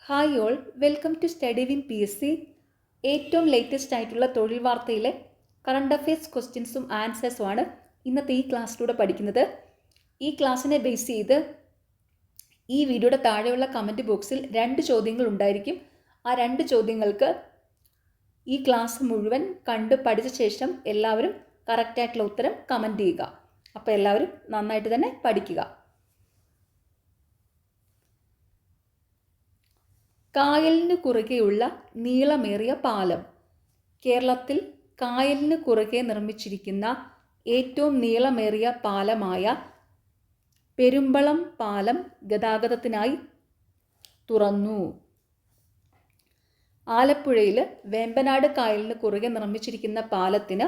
Hi all, welcome to study win PSC. ഏറ്റവും latest ആയിട്ടുള്ള തൊഴിൽ വാർത്തയിലെ കറണ്ട് അഫയേഴ്സ് ക്വസ്റ്റ്യൻസും ആൻസേഴ്സുമാണ് ഇന്നത്തെ ഈ ക്ലാസ്സിലൂടെ പഠിക്കുന്നത്. ഈ ക്ലാസ്സിനെ ബേസ് ചെയ്ത് ഈ വീഡിയോയുടെ താഴെയുള്ള കമൻറ്റ് ബോക്സിൽ 2 ചോദ്യങ്ങൾ ഉണ്ടായിരിക്കും. ആ 2 ചോദ്യങ്ങൾക്ക് ഈ ക്ലാസ് മുഴുവൻ കണ്ട് പഠിച്ച ശേഷം എല്ലാവരും കറക്റ്റായിട്ടുള്ള ഉത്തരം കമൻറ്റ് ചെയ്യുക. അപ്പോൾ എല്ലാവരും നന്നായിട്ട് തന്നെ പഠിക്കുക. കായലിന് കുറുകെയുള്ള നീളമേറിയ പാലം. കേരളത്തിൽ കായലിന് കുറുകെ നിർമ്മിച്ചിരിക്കുന്ന ഏറ്റവും നീളമേറിയ പാലമായ പെരുമ്പളം പാലം ഗതാഗതത്തിനായി തുറന്നു. ആലപ്പുഴയിൽ വേമ്പനാട് കായലിന് കുറുകെ നിർമ്മിച്ചിരിക്കുന്ന പാലത്തിന്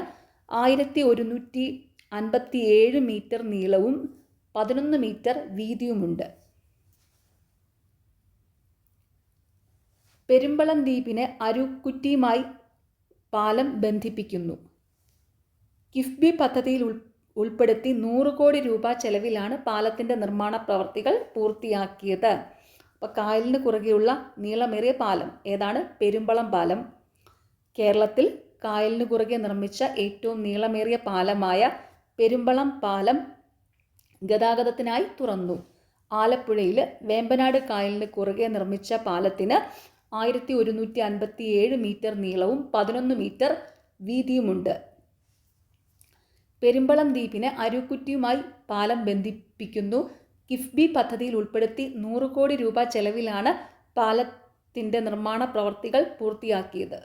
1157 മീറ്റർ നീളവും 11 മീറ്റർ വീതിയുമുണ്ട്. പെരുമ്പളം ദ്വീപിനെ അരുക്കുറ്റിയുമായി പാലം ബന്ധിപ്പിക്കുന്നു. കിഫ്ബി പദ്ധതിയിൽ ഉൾപ്പെടുത്തി 100 കോടി രൂപ ചെലവിലാണ് പാലത്തിൻ്റെ നിർമ്മാണ പ്രവർത്തികൾ പൂർത്തിയാക്കിയത്. അപ്പോൾ കായലിന് കുറുകെയുള്ള നീളമേറിയ പാലം ഏതാണ്? പെരുമ്പളം പാലം. കേരളത്തിൽ കായലിന് കുറുകെ നിർമ്മിച്ച ഏറ്റവും നീളമേറിയ പാലമായ പെരുമ്പളം പാലം ഗതാഗതത്തിനായി തുറന്നു. ആലപ്പുഴയിൽ വേമ്പനാട് കായലിന് കുറുകെ നിർമ്മിച്ച പാലത്തിന് 1157 മീറ്റർ നീളവും 11 മീറ്റർ വീതിയുമുണ്ട്. പെരുമ്പളം ദ്വീപിനെ അരുക്കുറ്റിയുമായി പാലം ബന്ധിപ്പിക്കുന്നു. കിഫ്ബി പദ്ധതിയിൽ ഉൾപ്പെടുത്തി 100 കോടി രൂപ ചെലവിലാണ് പാലത്തിൻ്റെ നിർമ്മാണ പ്രവർത്തികൾ പൂർത്തിയാക്കിയത്.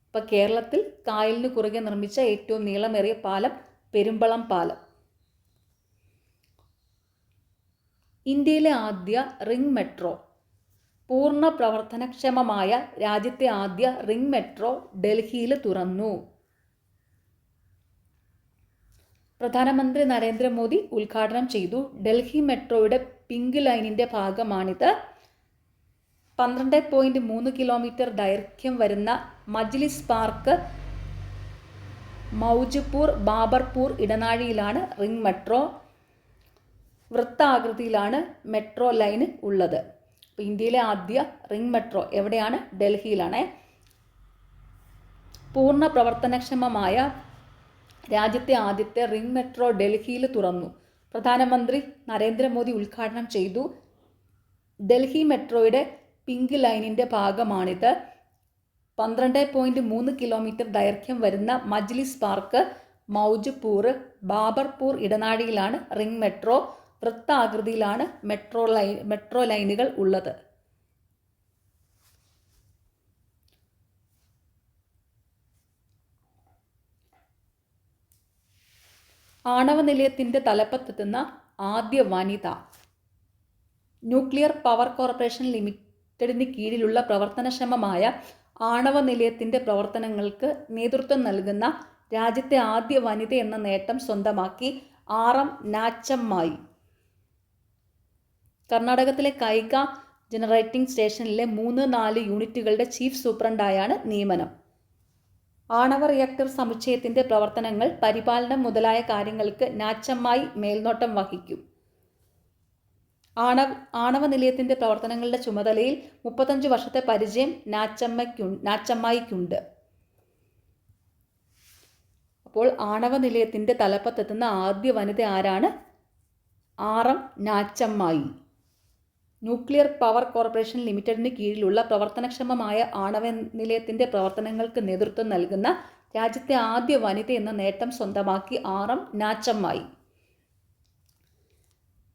ഇപ്പോൾ കേരളത്തിൽ കായലിന് കുറുകെ നിർമ്മിച്ച ഏറ്റവും നീളമേറിയ പാലം പെരുമ്പളം പാലം. ഇന്ത്യയിലെ ആദ്യ റിംഗ് മെട്രോ. പൂർണ്ണ പ്രവർത്തനക്ഷമമായ രാജ്യത്തെ ആദ്യ റിംഗ് മെട്രോ ഡൽഹിയിൽ തുറന്നു. പ്രധാനമന്ത്രി നരേന്ദ്രമോദി ഉദ്ഘാടനം ചെയ്തു. ഡൽഹി മെട്രോയുടെ പിങ്ക് ലൈനിൻ്റെ ഭാഗമാണിത്. 12.3 കിലോമീറ്റർ ദൈർഘ്യം വരുന്ന മജ്ലിസ് പാർക്ക് മൗജ്പൂർ ബാബർപൂർ ഇടനാഴിയിലാണ് റിംഗ് മെട്രോ. വൃത്താകൃതിയിലാണ് മെട്രോ ലൈൻ ഉള്ളത്. അപ്പോൾ ഇന്ത്യയിലെ ആദ്യ റിംഗ് മെട്രോ എവിടെയാണ്? ഡൽഹിയിലാണ്. പൂർണ്ണ പ്രവർത്തനക്ഷമമായ രാജ്യത്തെ ആദ്യത്തെ റിംഗ് മെട്രോ ഡൽഹിയിൽ തുറന്നു. പ്രധാനമന്ത്രി നരേന്ദ്രമോദി ഉദ്ഘാടനം ചെയ്തു. ഡൽഹി മെട്രോയുടെ പിങ്ക് ലൈനിൻ്റെ ഭാഗമാണിത്. 12.3 കിലോമീറ്റർ ദൈർഘ്യം വരുന്ന മജ്ലിസ് പാർക്ക് മൗജ്പൂർ ബാബർപൂർ ഇടനാഴിയിലാണ് റിംഗ് മെട്രോ. വൃത്താകൃതിയിലാണ് മെട്രോ ലൈനുകൾ ഉള്ളത്. ആണവ നിലയത്തിൻ്റെ തലപ്പത്തെത്തുന്ന ആദ്യ വനിത. ന്യൂക്ലിയർ പവർ കോർപ്പറേഷൻ ലിമിറ്റഡിന് കീഴിലുള്ള പ്രവർത്തനക്ഷമമായ ആണവ നിലയത്തിൻ്റെ പ്രവർത്തനങ്ങൾക്ക് നേതൃത്വം നൽകുന്ന രാജ്യത്തെ ആദ്യ വനിത എന്ന നേട്ടം സ്വന്തമാക്കി RM നാച്ചമ്മായി. കർണാടകത്തിലെ കൈഗ ജനറേറ്റിംഗ് സ്റ്റേഷനിലെ 3-4 യൂണിറ്റുകളുടെ ചീഫ് സൂപ്രണ്ടായാണ് നിയമനം. ആണവ റിയാക്ടർ സമുച്ചയത്തിൻ്റെ പ്രവർത്തനങ്ങൾ, പരിപാലനം മുതലായ കാര്യങ്ങൾക്ക് നാച്ചമ്മായി മേൽനോട്ടം വഹിക്കും. ആണവ നിലയത്തിൻ്റെ പ്രവർത്തനങ്ങളുടെ ചുമതലയിൽ 35 വർഷത്തെ പരിചയം നാച്ചമ്മായിക്കുണ്ട്. അപ്പോൾ ആണവ നിലയത്തിൻ്റെ തലപ്പത്തെത്തുന്ന ആദ്യ വനിത ആരാണ്? RM നാച്ചമ്മായി. ന്യൂക്ലിയർ പവർ കോർപ്പറേഷൻ ലിമിറ്റഡിന് കീഴിലുള്ള പ്രവർത്തനക്ഷമമായ ആണവ നിലയത്തിൻ്റെ പ്രവർത്തനങ്ങൾക്ക് നേതൃത്വം നൽകുന്ന രാജ്യത്തെ ആദ്യ വനിത എന്ന നേട്ടം സ്വന്തമാക്കി RM നാച്ചമ്മായി.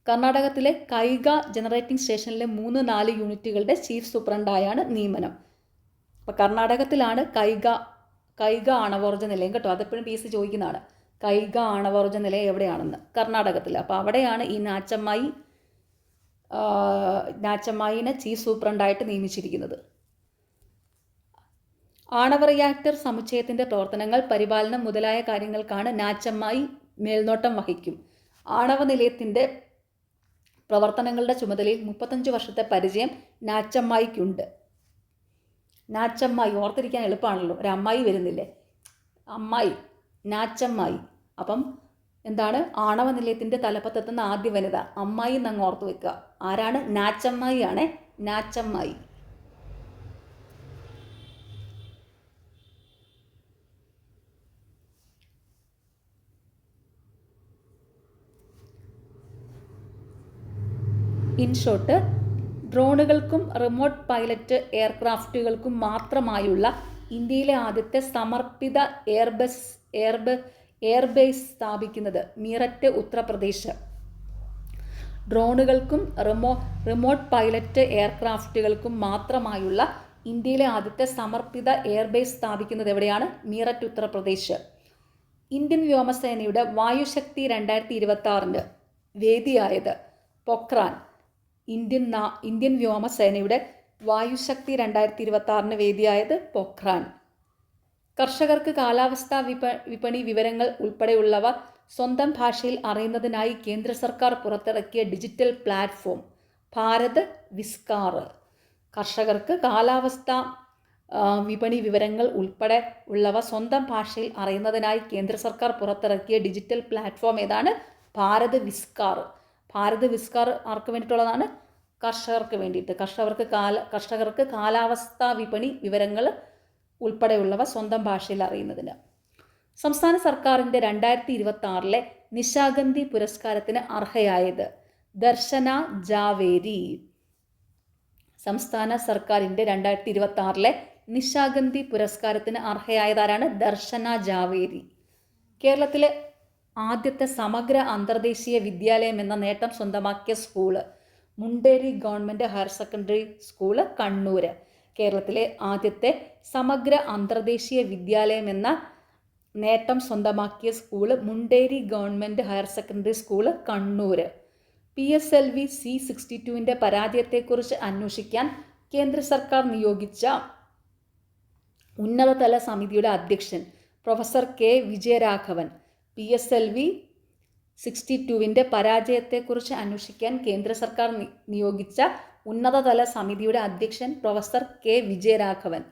കർണാടകത്തിലെ കൈഗ ജനറേറ്റിംഗ് സ്റ്റേഷനിലെ 3-4 യൂണിറ്റുകളുടെ ചീഫ് സൂപ്രണ്ടായാണ് നിയമനം. അപ്പോൾ കർണാടകത്തിലാണ് കൈഗ ആണവോർജ്ജ നിലയം കേട്ടോ. അതെപ്പോഴും PSC ചോദിക്കുന്നതാണ്. കൈഗ ആണവോർജ്ജ നിലയം എവിടെയാണെന്ന്? കർണാടകത്തിൽ. അപ്പോൾ അവിടെയാണ് ഈ നാച്ചമ്മായിനെ ചീഫ് സൂപ്രണ്ടായിട്ട് നിയമിച്ചിരിക്കുന്നത്. ആണവ റിയാക്ടർ സമുച്ചയത്തിൻ്റെ പ്രവർത്തനങ്ങൾ, പരിപാലനം മുതലായ കാര്യങ്ങൾക്കാണ് നാച്ചമ്മായി മേൽനോട്ടം വഹിക്കും. ആണവ നിലയത്തിൻ്റെ പ്രവർത്തനങ്ങളുടെ ചുമതലയിൽ 35 വർഷത്തെ പരിചയം നാച്ചമ്മായിക്കുണ്ട്. നാച്ചമ്മായി ഓർത്തിരിക്കാൻ എളുപ്പമാണല്ലോ, ഒരു അമ്മായി വരുന്നില്ലേ, അമ്മായി നാച്ചമ്മായി. അപ്പം എന്താണ് ആണവ നിലയത്തിൻ്റെ തലപ്പത്തെത്തുന്ന ആദ്യ വനിത അമ്മായി എന്നങ്ങ് ഓർത്ത് വെക്കുക. ആരാണ്? നാച്ചമ്മായി ആണ്. നാച്ചമ്മായി. ഇൻ ഷോർട്ട്, ഡ്രോണുകൾക്കും റിമോട്ട് പൈലറ്റ് എയർക്രാഫ്റ്റുകൾക്കും മാത്രമായുള്ള ഇന്ത്യയിലെ ആദ്യത്തെ സമർപ്പിത എയർബേസ് സ്ഥാപിക്കുന്നത് മീററ്റ്, ഉത്തർപ്രദേശ്. ഡ്രോണുകൾക്കും റിമോട്ട് പൈലറ്റ് എയർക്രാഫ്റ്റുകൾക്കും മാത്രമായുള്ള ഇന്ത്യയിലെ ആദ്യത്തെ സമർപ്പിത എയർബേസ് സ്ഥാപിക്കുന്നത് എവിടെയാണ്? മീററ്റ്, ഉത്തർപ്രദേശ്. ഇന്ത്യൻ വ്യോമസേനയുടെ വായുശക്തി 2026 വേദിയായത് പൊക്രാൻ. ഇന്ത്യൻ വ്യോമസേനയുടെ വായുശക്തി 2026 വേദിയായത് പൊക്രാൻ. കർഷകർക്ക് കാലാവസ്ഥാ വിപണി വിവരങ്ങൾ ഉൾപ്പെടെയുള്ളവ സ്വന്തം ഭാഷയിൽ അറിയുന്നതിനായി കേന്ദ്ര സർക്കാർ പുറത്തിറക്കിയ ഡിജിറ്റൽ പ്ലാറ്റ്ഫോം ഭാരത് വിസ്കാർ. കർഷകർക്ക് കാലാവസ്ഥാ വിപണി വിവരങ്ങൾ ഉൾപ്പെടെ ഉള്ളവ സ്വന്തം ഭാഷയിൽ അറിയുന്നതിനായി കേന്ദ്ര സർക്കാർ പുറത്തിറക്കിയ ഡിജിറ്റൽ പ്ലാറ്റ്ഫോം ഏതാണ്? ഭാരത് വിസ്കാർ. ഭാരത് വിസ്കാർ ആർക്ക് വേണ്ടിയിട്ടുള്ളതാണ്? കർഷകർക്ക് വേണ്ടിയിട്ട്. കർഷകർക്ക് കാലാവസ്ഥാ വിപണി വിവരങ്ങൾ ഉൾപ്പെടെയുള്ളവ സ്വന്തം ഭാഷയിൽ അറിയുന്നതിന്. സംസ്ഥാന സർക്കാരിൻ്റെ 2026 നിശാഗന്ധി പുരസ്കാരത്തിന് അർഹയായത് ദർശന ജാവേരി. സംസ്ഥാന സർക്കാരിൻ്റെ 2026 നിശാഗന്ധി പുരസ്കാരത്തിന് അർഹയായതാരാണ്? ദർശന ജാവേരി. കേരളത്തിലെ ആദ്യത്തെ സമഗ്ര അന്തർദേശീയ വിദ്യാലയം എന്ന നേട്ടം സ്വന്തമാക്കിയ school Munderi government higher secondary school, Kannur. കേരളത്തിലെ ആദ്യത്തെ സമഗ്ര അന്തർദേശീയ വിദ്യാലയം എന്ന നേട്ടം സ്വന്തമാക്കിയ school Munderi government higher secondary school, Kannur. PSLV C-62 പരാജയത്തെക്കുറിച്ച് അന്വേഷിക്കാൻ കേന്ദ്ര സർക്കാർ നിയോഗിച്ച ഉന്നതതല സമിതിയുടെ അധ്യക്ഷൻ പ്രൊഫസർ K. വിജയരാഘവൻ. PSLV 62 പരാജയത്തെക്കുറിച്ച് അന്വേഷിക്കാൻ കേന്ദ്ര സർക്കാർ നിയോഗിച്ച ഉന്നതതല സമിതിയുടെ അധ്യക്ഷൻ പ്രൊഫസർ K. വിജയരാഘവൻ.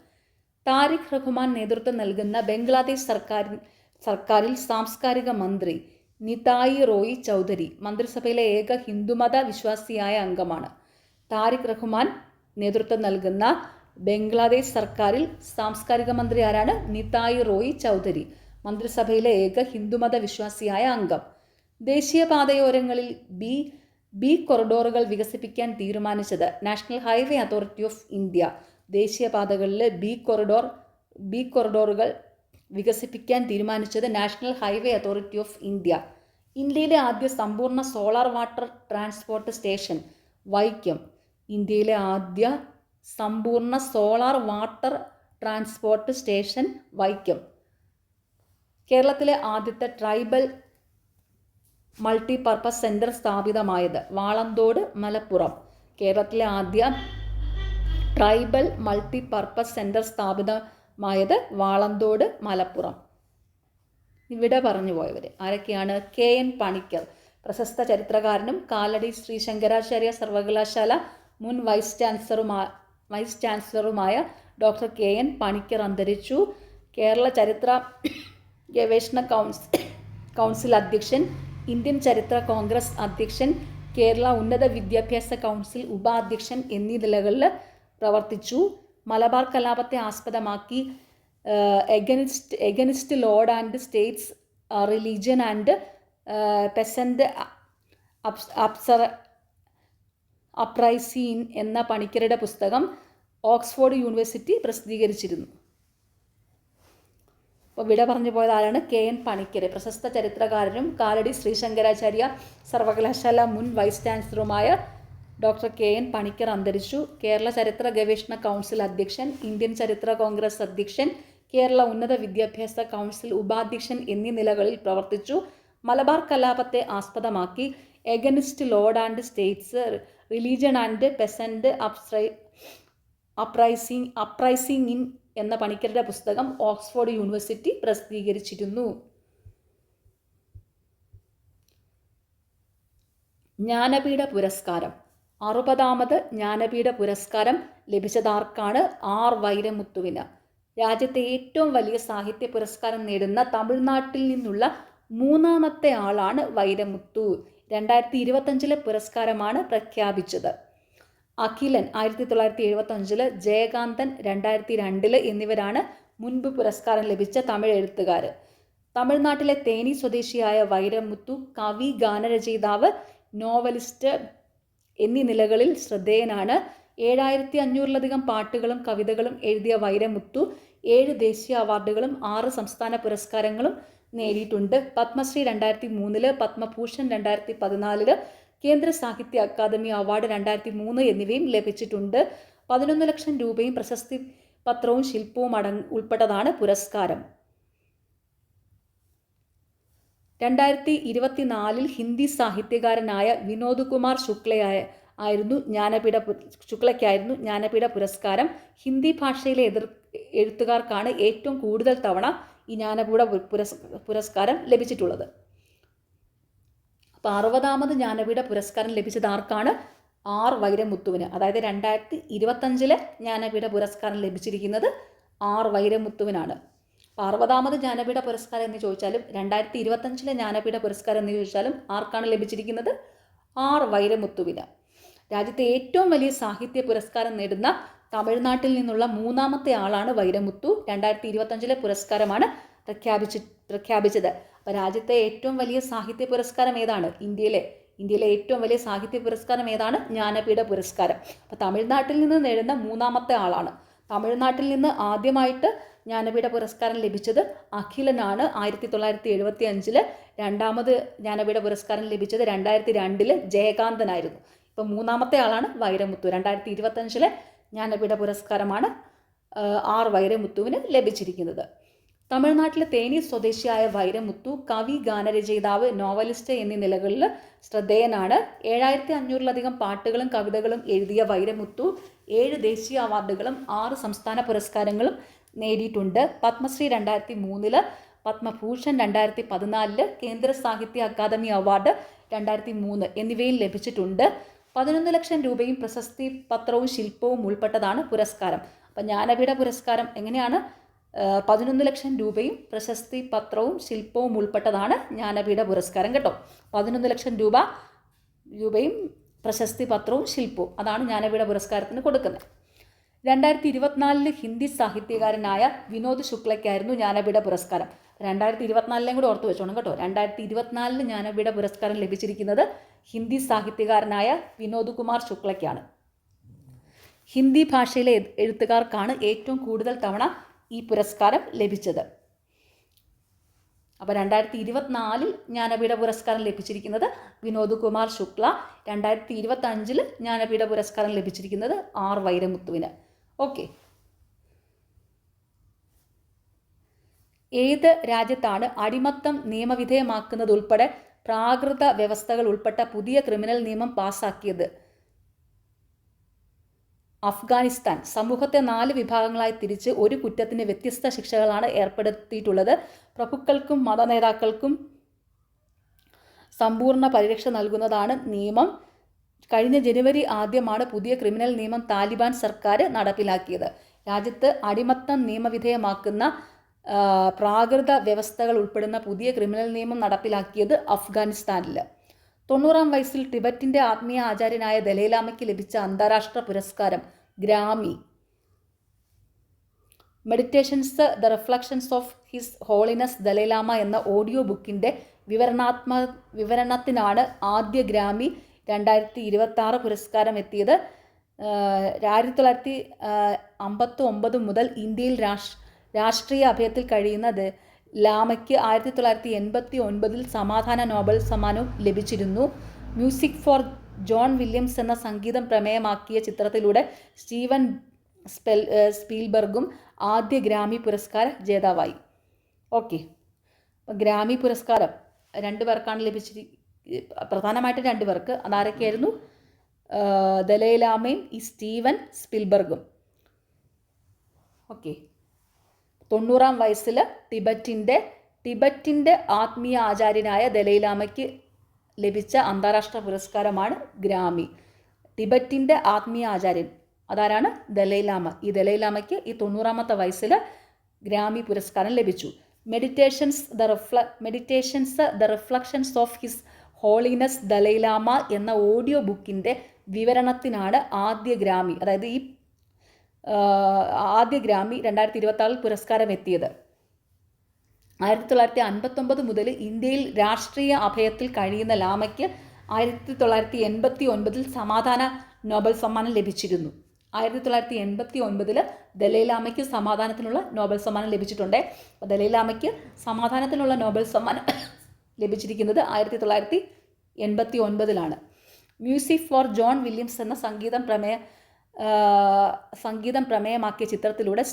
താരിഖ് റഹ്മാൻ നേതൃത്വം നൽകുന്ന ബംഗ്ലാദേശ് സർക്കാരിൽ സാംസ്കാരിക മന്ത്രി നിതായി റോയി ചൗധരി മന്ത്രിസഭയിലെ ഏക ഹിന്ദുമത വിശ്വാസിയായ അംഗമാണ്. താരിഖ് റഹ്മാൻ നേതൃത്വം നൽകുന്ന ബംഗ്ലാദേശ് സർക്കാരിൽ സാംസ്കാരിക മന്ത്രി ആരാണ്? നിതായി റോയി ചൗധരി, മന്ത്രിസഭയിലെ ഏക ഹിന്ദുമത വിശ്വാസിയായ അംഗം. ദേശീയപാതയോരങ്ങളിൽ ബി കൊറിഡോറുകൾ വികസിപ്പിക്കാൻ തീരുമാനിച്ചത് National Highway Authority of India. ദേശീയപാതകളിൽ ബി കൊറിഡോറുകൾ വികസിപ്പിക്കാൻ തീരുമാനിച്ചത് National Highway Authority of India. ഇന്ത്യയിലെ ആദ്യ സമ്പൂർണ്ണ solar water transport station Vaikom. ഇന്ത്യയിലെ ആദ്യ സമ്പൂർണ്ണ solar water transport station Vaikom. കേരളത്തിലെ ആദ്യത്തെ ട്രൈബൽ മൾട്ടിപർപ്പസ് സെൻറ്റർ സ്ഥാപിതമായത് വാളന്തോട്, മലപ്പുറം. കേരളത്തിലെ ആദ്യ ട്രൈബൽ മൾട്ടിപർപ്പസ് സെൻറ്റർ സ്ഥാപിതമായത് വാളന്തോട്, മലപ്പുറം. ഇവിടെ പറഞ്ഞു പോയവർ ആരൊക്കെയാണ്? KN പണിക്കർ, പ്രശസ്ത ചരിത്രകാരനും കാലടി ശ്രീ ശങ്കരാചാര്യ സർവകലാശാല മുൻ വൈസ് ചാൻസലറുമായ ഡോക്ടർ KN പണിക്കർ അന്തരിച്ചു. കേരള ചരിത്ര ഗവേഷണ കൗൺസിൽ അധ്യക്ഷൻ, ഇന്ത്യൻ ചരിത്ര കോൺഗ്രസ് അധ്യക്ഷൻ, കേരള ഉന്നത വിദ്യാഭ്യാസ കൗൺസിൽ ഉപാധ്യക്ഷൻ എന്നീ നിലകളിൽ പ്രവർത്തിച്ചു. മലബാർ കലാപത്തെ ആസ്പദമാക്കി against Lord and States, religion and peasant uprising എന്ന പണിക്കരുടെ പുസ്തകം ഓക്സ്ഫോർഡ് യൂണിവേഴ്സിറ്റി പ്രസിദ്ധീകരിച്ചിരുന്നു. അപ്പോൾ വിട പറഞ്ഞു പോയത് ആരാണ്? KN പണിക്കർ, പ്രശസ്ത ചരിത്രകാരനും കാലടി ശ്രീ ശങ്കരാചാര്യ സർവകലാശാല മുൻ വൈസ് ചാൻസലറുമായ ഡോക്ടർ KN പണിക്കർ അന്തരിച്ചു. കേരള ചരിത്ര ഗവേഷണ കൗൺസിൽ അധ്യക്ഷൻ, ഇന്ത്യൻ ചരിത്ര കോൺഗ്രസ് അധ്യക്ഷൻ, കേരള ഉന്നത വിദ്യാഭ്യാസ കൗൺസിൽ ഉപാധ്യക്ഷൻ എന്നീ നിലകളിൽ പ്രവർത്തിച്ചു. മലബാർ കലാപത്തെ ആസ്പദമാക്കി against Lord and States, religion and peasant uprising എന്ന പണിക്കരുടെ പുസ്തകം ഓക്സ്ഫോർഡ് യൂണിവേഴ്സിറ്റി പ്രസിദ്ധീകരിച്ചിരുന്നു. ജ്ഞാനപീഠ പുരസ്കാരം. 60ാമത് ജ്ഞാനപീഠ പുരസ്കാരം ലഭിച്ചതാർക്കാണ്? R. വൈരമുത്തുവിന്. രാജ്യത്തെ ഏറ്റവും വലിയ സാഹിത്യ പുരസ്കാരം നേടുന്ന തമിഴ്നാട്ടിൽ നിന്നുള്ള മൂന്നാമത്തെ ആളാണ് വൈരമുത്തു. 2025 പുരസ്കാരമാണ് പ്രഖ്യാപിച്ചത്. അഖിലൻ 1975, ജയകാന്തൻ 2002 എന്നിവരാണ് മുൻപ് പുരസ്കാരം ലഭിച്ച തമിഴ് എഴുത്തുകാർ. തമിഴ്നാട്ടിലെ തേനി സ്വദേശിയായ വൈരമുത്തു കവി, ഗാനരചയിതാവ്, നോവലിസ്റ്റ് എന്നീ നിലകളിൽ ശ്രദ്ധേയനാണ്. 7500-ലധികം പാട്ടുകളും കവിതകളും എഴുതിയ വൈരമുത്തു 7 ദേശീയ അവാർഡുകളും 6 സംസ്ഥാന പുരസ്കാരങ്ങളും നേടിയിട്ടുണ്ട്. പത്മശ്രീ 2003, പത്മഭൂഷൺ 2014, കേന്ദ്ര സാഹിത്യ അക്കാദമി അവാർഡ് 2003 എന്നിവയും ലഭിച്ചിട്ടുണ്ട്. 11 ലക്ഷം രൂപയും പ്രശസ്തി പത്രവും ശില്പവും ഉൾപ്പെട്ടതാണ് പുരസ്കാരം. 2024 ഹിന്ദി സാഹിത്യകാരനായ വിനോദ് കുമാർ ശുക്ലയ്ക്കായിരുന്നു ജ്ഞാനപീഠ പുരസ്കാരം. ഹിന്ദി ഭാഷയിലെ എഴുത്തുകാർക്കാണ് ഏറ്റവും കൂടുതൽ തവണ ഈ ജ്ഞാനപീഠ പുരസ്കാരം ലഭിച്ചിട്ടുള്ളത്. അപ്പോൾ 60ാമത് ജ്ഞാനപീഠ പുരസ്കാരം ലഭിച്ചത് ആർക്കാണ്? ആർ വൈരമുത്തുവിന്. അതായത് 2025 ജ്ഞാനപീഠ പുരസ്കാരം ലഭിച്ചിരിക്കുന്നത് ആർ വൈരമുത്തുവിനാണ്. അപ്പോൾ 60ാമത് ജ്ഞാനപീഠ പുരസ്കാരം എന്ന് ചോദിച്ചാലും 2025 ജ്ഞാനപീഠ പുരസ്കാരം എന്ന് ചോദിച്ചാലും ആർക്കാണ് ലഭിച്ചിരിക്കുന്നത്? ആർ വൈരമുത്തുവിന്. രാജ്യത്തെ ഏറ്റവും വലിയ സാഹിത്യ പുരസ്കാരം നേടുന്ന തമിഴ്നാട്ടിൽ നിന്നുള്ള മൂന്നാമത്തെ ആളാണ് വൈരമുത്തു. 2025 പുരസ്കാരമാണ് പ്രഖ്യാപിച്ചത്. അപ്പോൾ രാജ്യത്തെ ഏറ്റവും വലിയ സാഹിത്യ പുരസ്കാരം ഏതാണ്? ഇന്ത്യയിലെ ഏറ്റവും വലിയ സാഹിത്യ പുരസ്കാരം ഏതാണ്? ജ്ഞാനപീഠ പുരസ്കാരം. അപ്പോൾ തമിഴ്നാട്ടിൽ നിന്ന് നേടുന്ന മൂന്നാമത്തെ ആളാണ്. തമിഴ്നാട്ടിൽ നിന്ന് ആദ്യമായിട്ട് ജ്ഞാനപീഠ പുരസ്കാരം ലഭിച്ചത് അഖിലനാണ് 1975. രണ്ടാമത് ജ്ഞാനപീഠ പുരസ്കാരം ലഭിച്ചത് 2002 ജയകാന്തനായിരുന്നു. ഇപ്പോൾ മൂന്നാമത്തെ ആളാണ് വൈരമുത്തു. 2025 ജ്ഞാനപീഠ പുരസ്കാരമാണ് ആർ വൈരമുത്തുവിന് ലഭിച്ചിരിക്കുന്നത്. തമിഴ്നാട്ടിലെ തേനി സ്വദേശിയായ വൈരമുത്തു കവി, ഗാനരചയിതാവ്, നോവലിസ്റ്റ് എന്നീ നിലകളിൽ ശ്രദ്ധേയനാണ്. 7500-ലധികം പാട്ടുകളും കവിതകളും എഴുതിയ വൈരമുത്തു 7 ദേശീയ അവാർഡുകളും 6 സംസ്ഥാന പുരസ്കാരങ്ങളും നേടിയിട്ടുണ്ട്. പത്മശ്രീ 2003, പത്മഭൂഷൺ 2014, കേന്ദ്ര സാഹിത്യ അക്കാദമി അവാർഡ് 2003 എന്നിവയും ലഭിച്ചിട്ടുണ്ട്. 11 ലക്ഷം രൂപയും പ്രശസ്തി പത്രവും ശില്പവും ഉൾപ്പെട്ടതാണ് പുരസ്കാരം. അപ്പം ജ്ഞാനപീഠ പുരസ്കാരം എങ്ങനെയാണ്? 11 ലക്ഷം രൂപയും പ്രശസ്തി പത്രവും ശില്പവും ഉൾപ്പെട്ടതാണ് ജ്ഞാനപീഠ പുരസ്കാരം കേട്ടോ. 11 ലക്ഷം രൂപയും പ്രശസ്തി പത്രവും ശില്പവും അതാണ് ജ്ഞാനപീഠ പുരസ്കാരത്തിന് കൊടുക്കുന്നത്. 2024 ഹിന്ദി സാഹിത്യകാരനായ വിനോദ് ശുക്ലയ്ക്കായിരുന്നു ജ്ഞാനപീഠ പുരസ്കാരം. 2024 കൂടി ഓർത്ത് വെച്ചോണം കേട്ടോ. 2024 ജ്ഞാനപീഠ പുരസ്കാരം ലഭിച്ചിരിക്കുന്നത് ഹിന്ദി സാഹിത്യകാരനായ വിനോദ് കുമാർ ശുക്ലയ്ക്കാണ്. ഹിന്ദി ഭാഷയിലെ എഴുത്തുകാർക്കാണ് ഏറ്റവും കൂടുതൽ തവണ ഈ പുരസ്കാരം ലഭിച്ചത്. അപ്പോൾ 2024 ജ്ഞാനപീഠ പുരസ്കാരം ലഭിച്ചിരിക്കുന്നത് വിനോദ് കുമാർ ശുക്ല. 2025 ജ്ഞാനപീഠ പുരസ്കാരം ലഭിച്ചിരിക്കുന്നത് ആർ വൈരമുത്തുവിന്. ഓക്കെ. ഏത് രാജ്യത്താണ് അടിമത്തം നിയമവിധേയമാക്കുന്നതുൾപ്പെടെ പ്രാകൃത വ്യവസ്ഥകൾ ഉൾപ്പെട്ട പുതിയ ക്രിമിനൽ നിയമം പാസാക്കിയത്? അഫ്ഗാനിസ്ഥാൻ. സമൂഹത്തെ 4 വിഭാഗങ്ങളായി തിരിച്ച് ഒരു കുറ്റത്തിന് വ്യത്യസ്ത ശിക്ഷകളാണ് ഏർപ്പെടുത്തിയിട്ടുള്ളത്. പ്രഭുക്കൾക്കും മതനേതാക്കൾക്കും സമ്പൂർണ്ണ പരിരക്ഷ നൽകുന്നതാണ് നിയമം. കഴിഞ്ഞ ജനുവരി ആദ്യമാണ് പുതിയ ക്രിമിനൽ നിയമം താലിബാൻ സർക്കാർ നടപ്പിലാക്കിയത്. രാജ്യത്ത് അടിമത്തം നിയമവിധേയമാക്കുന്ന പ്രാകൃത വ്യവസ്ഥകൾ ഉൾപ്പെടുന്ന പുതിയ ക്രിമിനൽ നിയമം നടപ്പിലാക്കിയത് അഫ്ഗാനിസ്ഥാനിൽ. 90-ാം വയസ്സിൽ ടിബറ്റിൻ്റെ ആത്മീയ ആചാര്യനായ ദലൈലാമയ്ക്ക് ലഭിച്ച അന്താരാഷ്ട്ര പുരസ്കാരം Grammy. Meditations the reflections of his holiness Dalai Lama എന്ന ഓഡിയോ ബുക്കിൻ്റെ വിവരണത്തിനാണ് ആദ്യ ഗ്രാമി 2026 പുരസ്കാരം എത്തിയത്. 1959 മുതൽ ഇന്ത്യയിൽ രാഷ്ട്രീയ അഭയത്തിൽ കഴിയുന്ന ലാമയ്ക്ക് 1989 സമാധാന നോബൽ സമ്മാനവും ലഭിച്ചിരുന്നു. മ്യൂസിക് ഫോർ ജോൺ വില്യംസ് എന്ന സംഗീതം പ്രമേയമാക്കിയ ചിത്രത്തിലൂടെ സ്റ്റീവൻ സ്പീൽബർഗും ആദ്യ ഗ്രാമി പുരസ്കാര ജേതാവായി. ഓക്കെ. ഗ്രാമി പുരസ്കാരം 2 പേർക്കാണ് പ്രധാനമായിട്ട് 2 പേർക്ക്. അതാരൊക്കെയായിരുന്നു? ദലൈലാമയും ഈ സ്റ്റീവൻ സ്പീൽബർഗും. ഓക്കെ. 90-ാം വയസ്സിൽ ടിബറ്റിൻ്റെ ആത്മീയ ആചാര്യനായ ദലൈലാമയ്ക്ക് ലഭിച്ച അന്താരാഷ്ട്ര പുരസ്കാരമാണ് ഗ്രാമി. ടിബറ്റിൻ്റെ ആത്മീയ ആചാര്യൻ അതാരാണ്? ദലൈലാമ. ഈ ദലൈലാമയ്ക്ക് ഈ 90-ാമത്തെ വയസ്സിൽ ഗ്രാമി പുരസ്കാരം ലഭിച്ചു. Meditations the reflections of his holiness Dalai Lama എന്ന ഓഡിയോ ബുക്കിൻ്റെ വിവരണത്തിനാണ് ആദ്യ ഗ്രാമി, അതായത് ഈ ആദ്യ ഗ്രാമി 2026 പുരസ്കാരം എത്തിയത്. 1959 മുതൽ ഇന്ത്യയിൽ രാഷ്ട്രീയ അഭയത്തിൽ കഴിയുന്ന ലാമയ്ക്ക് 1989 സമാധാന നോബൽ സമ്മാനം ലഭിച്ചിരുന്നു. 1989 ദലൈലാമയ്ക്ക് സമാധാനത്തിനുള്ള നോബൽ സമ്മാനം ലഭിച്ചിട്ടുണ്ട്. ദലൈലാമയ്ക്ക് സമാധാനത്തിനുള്ള നോബൽ സമ്മാനം ലഭിച്ചിരിക്കുന്നത് 1989 മ്യൂസിക് ഫോർ ജോൺ വില്യംസ് എന്ന സംഗീതം പ്രമേയമാക്കിയ ചിത്രത്തിലൂടെ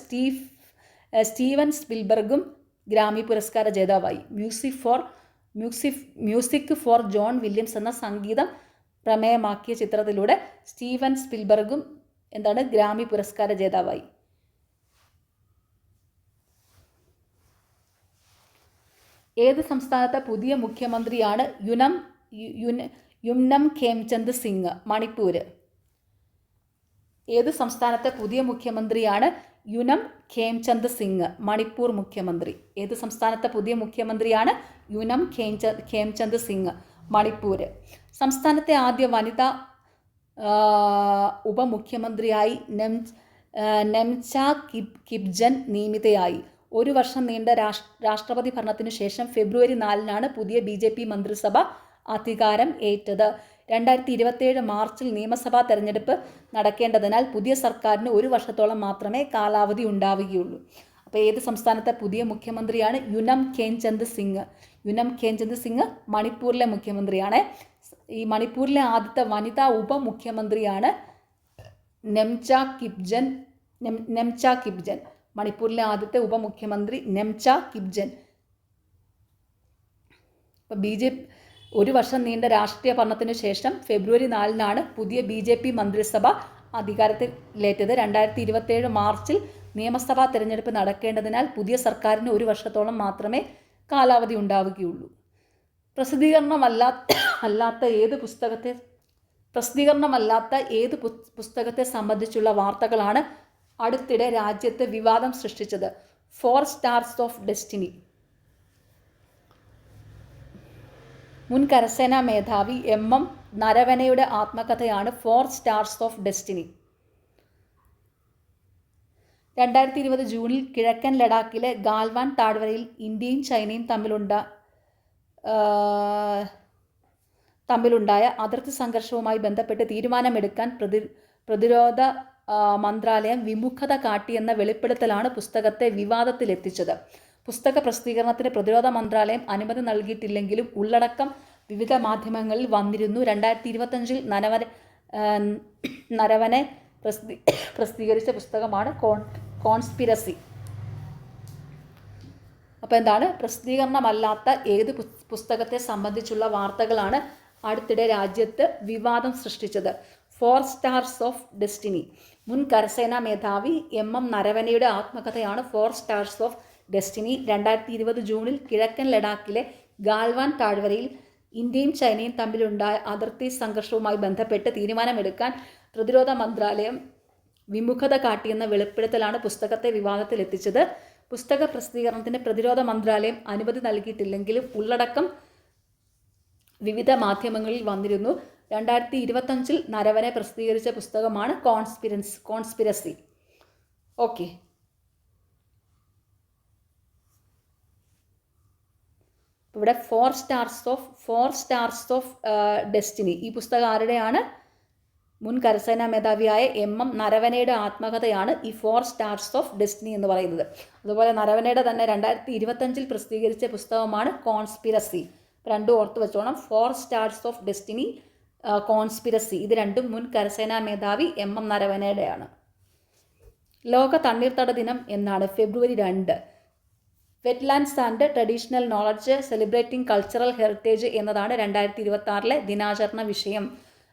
സ്റ്റീവൻ സ്പിൽബർഗും ഗ്രാമി പുരസ്കാര ജേതാവായി. മ്യൂസിക് ഫോർ ജോൺ വില്യംസ് എന്ന സംഗീതം പ്രമേയമാക്കിയ ചിത്രത്തിലൂടെ സ്റ്റീവൻ സ്പിൽബർഗും ഗ്രാമി പുരസ്കാര ജേതാവായി. ഏത് സംസ്ഥാനത്തെ പുതിയ മുഖ്യമന്ത്രിയാണ് യുംനം ഖേംചന്ദ് സിംഗ്? മണിപ്പൂർ. ഏത് സംസ്ഥാനത്തെ പുതിയ മുഖ്യമന്ത്രിയാണ് യുനം ഖേംചന്ദ് സിംഗ്? മണിപ്പൂർ മുഖ്യമന്ത്രി. ഏത് സംസ്ഥാനത്തെ പുതിയ മുഖ്യമന്ത്രിയാണ് യുനം ഖേംചന്ദ് സിംഗ്? മണിപ്പൂർ. സംസ്ഥാനത്തെ ആദ്യ വനിതാ ഉപമുഖ്യമന്ത്രിയായി നെംച കിപ്ജൻ നിയമിതയായി. 1 വർഷം നീണ്ട രാഷ്ട്രപതി ഭരണത്തിനു ശേഷം ഫെബ്രുവരി 4 പുതിയ BJP മന്ത്രിസഭ അധികാരം ഏറ്റത്. 2027 മാർച്ചിൽ നിയമസഭാ തെരഞ്ഞെടുപ്പ് നടക്കേണ്ടതിനാൽ പുതിയ സർക്കാരിന് 1 വർഷത്തോളം മാത്രമേ കാലാവധി ഉണ്ടാവുകയുള്ളൂ. അപ്പോൾ ഏത് സംസ്ഥാനത്തെ പുതിയ മുഖ്യമന്ത്രിയാണ് യുനം ഖേംചന്ദ് സിംഗ്? യുനം ഖേംചന്ദ് സിംഗ് മണിപ്പൂരിലെ മുഖ്യമന്ത്രിയാണ്. ഈ മണിപ്പൂരിലെ ആദ്യത്തെ വനിതാ ഉപമുഖ്യമന്ത്രിയാണ് നെംച കിപ്ജൻ. മണിപ്പൂരിലെ ആദ്യത്തെ ഉപമുഖ്യമന്ത്രി നെംച കിപ്ജൻ. അപ്പോൾ 1 വർഷം നീണ്ട രാഷ്ട്രീയ ഭരണത്തിനു ശേഷം ഫെബ്രുവരി 4 പുതിയ BJP മന്ത്രിസഭ അധികാരത്തിലേറ്റത്. 2027 മാർച്ചിൽ നിയമസഭാ തെരഞ്ഞെടുപ്പ് നടക്കേണ്ടതിനാൽ പുതിയ സർക്കാരിന് 1 വർഷത്തോളം മാത്രമേ കാലാവധി ഉണ്ടാവുകയുള്ളൂ. പ്രസിദ്ധീകരണമല്ലാത്ത ഏത് പുസ്തകത്തെ സംബന്ധിച്ചുള്ള വാർത്തകളാണ് അടുത്തിടെ രാജ്യത്ത് വിവാദം സൃഷ്ടിച്ചത്? 4 സ്റ്റാർസ് ഓഫ് ഡെസ്റ്റിനി. മുൻ കരസേനാ മേധാവി MM നരവനെയുടെ ആത്മകഥയാണ് 4 സ്റ്റാർസ് ഓഫ് ഡെസ്റ്റിനി. 2020 ജൂണിൽ കിഴക്കൻ ലഡാക്കിലെ ഗാൽവാൻ താഴ്വരയിൽ ഇന്ത്യയും ചൈനയും തമ്മിലുണ്ടായ അതിർത്തി സംഘർഷവുമായി ബന്ധപ്പെട്ട് തീരുമാനമെടുക്കാൻ പ്രതിരോധ മന്ത്രാലയം വിമുഖത കാട്ടിയെന്ന വെളിപ്പെടുത്തലാണ് പുസ്തകത്തെ വിവാദത്തിലെത്തിച്ചത്. പുസ്തക പ്രസിദ്ധീകരണത്തിന് പ്രതിരോധ മന്ത്രാലയം അനുമതി നൽകിയിട്ടില്ലെങ്കിലും ഉള്ളടക്കം വിവിധ മാധ്യമങ്ങളിൽ വന്നിരുന്നു. 2025 നരവനെ പ്രസിദ്ധീകരിച്ച പുസ്തകമാണ് കോൺസ്പിരസി. അപ്പോൾ പ്രസിദ്ധീകരണമല്ലാത്ത ഏത് പുസ്തകത്തെ സംബന്ധിച്ചുള്ള വാർത്തകളാണ് അടുത്തിടെ രാജ്യത്ത് വിവാദം സൃഷ്ടിച്ചത്? 4 സ്റ്റാർസ് ഓഫ് ഡെസ്റ്റിനി. മുൻ കരസേനാ മേധാവി MM നരവനെയുടെ ആത്മകഥയാണ് 4 സ്റ്റാർസ് ഓഫ് ഡെസ്റ്റിനി. 2020 ജൂണിൽ കിഴക്കൻ ലഡാക്കിലെ ഗാൽവാൻ താഴ്വരയിൽ ഇന്ത്യയും ചൈനയും തമ്മിലുണ്ടായ അതിർത്തി സംഘർഷവുമായി ബന്ധപ്പെട്ട് തീരുമാനമെടുക്കാൻ പ്രതിരോധ മന്ത്രാലയം വിമുഖത കാട്ടിയെന്ന വെളിപ്പെടുത്തലാണ് പുസ്തകത്തെ വിവാദത്തിലെത്തിച്ചത്. പുസ്തക പ്രസിദ്ധീകരണത്തിന് പ്രതിരോധ മന്ത്രാലയം അനുമതി നൽകിയിട്ടില്ലെങ്കിലും ഉള്ളടക്കം വിവിധ മാധ്യമങ്ങളിൽ വന്നിരുന്നു. 2025 നരവനെ പ്രസിദ്ധീകരിച്ച പുസ്തകമാണ് കോൺസ്പിരസി. ഓക്കെ, ഇവിടെ 4 സ്റ്റാർസ് ഓഫ് ഡെസ്റ്റിനി. ഈ പുസ്തകം ആരുടെയാണ്? മുൻ കരസേനാ മേധാവിയായ MM നരവനെയുടെ ആത്മകഥയാണ് ഈ 4 സ്റ്റാർസ് ഓഫ് ഡെസ്റ്റിനി എന്ന് പറയുന്നത്. അതുപോലെ നരവനെയുടെ തന്നെ 2025 പ്രസിദ്ധീകരിച്ച പുസ്തകമാണ് കോൺസ്പിരസി. രണ്ടും ഓർത്ത് വെച്ചോണം. 4 സ്റ്റാർസ് ഓഫ് ഡെസ്റ്റിനി, കോൺസ്പിരസി. ഇത് രണ്ടും മുൻ കരസേനാ മേധാവി MM നരവനെയുടെയാണ്. ലോക തണ്ണീർത്തട ദിനം എന്നാണ്? ഫെബ്രുവരി 2. Wetlands and traditional knowledge celebrating cultural heritage എന്നതാണ് 2026 ദിനാചരണ വിഷയം.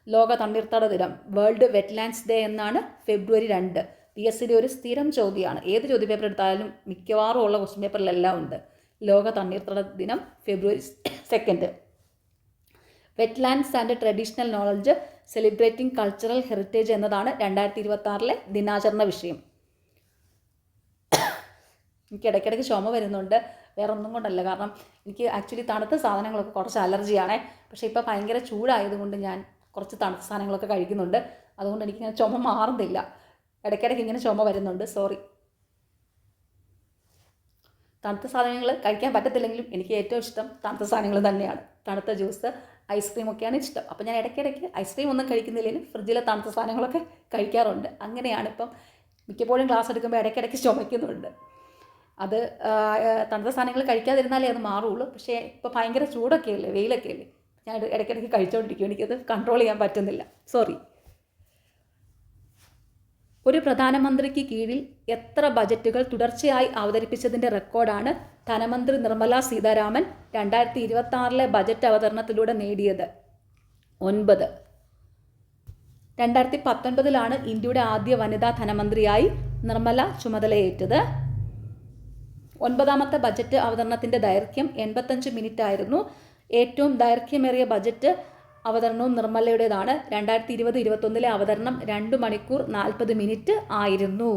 ലോക തണ്ണീർത്തട ദിനം, വേൾഡ് വെറ്റ്ലാൻഡ്സ് ഡേ എന്നാണ് ഫെബ്രുവരി 2. PSCയുടെ ഒരു സ്ഥിരം ചോദ്യമാണ്. ഏത് ചോദ്യപേപ്പർ എടുത്താലും മിക്കവാറും ഉള്ള ക്വസ്റ്റ്യൻ പേപ്പറിലെല്ലാം ഉണ്ട്. ലോക തണ്ണീർത്തട ദിനം ഫെബ്രുവരി 2. Wetlands and traditional knowledge celebrating cultural heritage എന്നതാണ് 2026 ദിനാചരണ വിഷയം. എനിക്ക് ഇടയ്ക്കിടയ്ക്ക് ചുമ വരുന്നുണ്ട്. വേറെ ഒന്നും കൊണ്ടല്ല. കാരണം എനിക്ക് ആക്ച്വലി തണുത്ത സാധനങ്ങളൊക്കെ കുറച്ച് അലർജിയാണേ. പക്ഷേ ഇപ്പോൾ ഭയങ്കര ചൂടായതുകൊണ്ട് ഞാൻ കുറച്ച് തണുത്ത സാധനങ്ങളൊക്കെ കഴിക്കുന്നുണ്ട്. അതുകൊണ്ട് എനിക്കിങ്ങനെ ചുമ മാറുന്നില്ല. ഇടയ്ക്കിടയ്ക്ക് ഇങ്ങനെ ചുമ വരുന്നുണ്ട്. സോറി. തണുത്ത സാധനങ്ങൾ കഴിക്കാൻ പറ്റത്തില്ലെങ്കിലും എനിക്ക് ഏറ്റവും ഇഷ്ടം തണുത്ത സാധനങ്ങൾ തന്നെയാണ്. തണുത്ത ജ്യൂസ്, ഐസ്ക്രീമൊക്കെയാണ് ഇഷ്ടം. അപ്പോൾ ഞാൻ ഇടയ്ക്കിടയ്ക്ക് ഐസ്ക്രീം ഒന്നും കഴിക്കുന്നില്ലെങ്കിലും ഫ്രിഡ്ജിലെ തണുത്ത സാധനങ്ങളൊക്കെ കഴിക്കാറുണ്ട്. അങ്ങനെയാണ്. ഇപ്പം മിക്കപ്പോഴും ക്ലാസ് എടുക്കുമ്പോൾ ഇടയ്ക്കിടയ്ക്ക് ചുമയ്ക്കുന്നുണ്ട്. അത് തണുത്ത സാധനങ്ങൾ കഴിക്കാതിരുന്നാലേ അത് മാറുള്ളൂ. പക്ഷേ ഇപ്പോൾ ഭയങ്കര ചൂടൊക്കെ അല്ലേ, വെയിലൊക്കെ അല്ലേ, ഞാൻ ഇടയ്ക്കിടയ്ക്ക് കഴിച്ചുകൊണ്ടിരിക്കും. എനിക്കത് കൺട്രോൾ ചെയ്യാൻ പറ്റുന്നില്ല. സോറി. ഒരു പ്രധാനമന്ത്രിക്ക് കീഴിൽ എത്ര ബജറ്റുകൾ തുടർച്ചയായി അവതരിപ്പിച്ചതിൻ്റെ റെക്കോർഡാണ് ധനമന്ത്രി നിർമ്മല സീതാരാമൻ 2026 ബജറ്റ് അവതരണത്തിലൂടെ നേടിയത്? 9. 2019 ഇന്ത്യയുടെ ആദ്യ വനിതാ ധനമന്ത്രിയായി നിർമ്മല ചുമതലയേറ്റത്. 9ാമത്തെ ബജറ്റ് അവതരണത്തിൻ്റെ ദൈർഘ്യം 85 മിനിറ്റ് ആയിരുന്നു. ഏറ്റവും ദൈർഘ്യമേറിയ ബജറ്റ് അവതരണവും നിർമ്മലയുടേതാണ്. 2020-21 അവതരണം 2 മണിക്കൂർ 40 മിനിറ്റ് ആയിരുന്നു.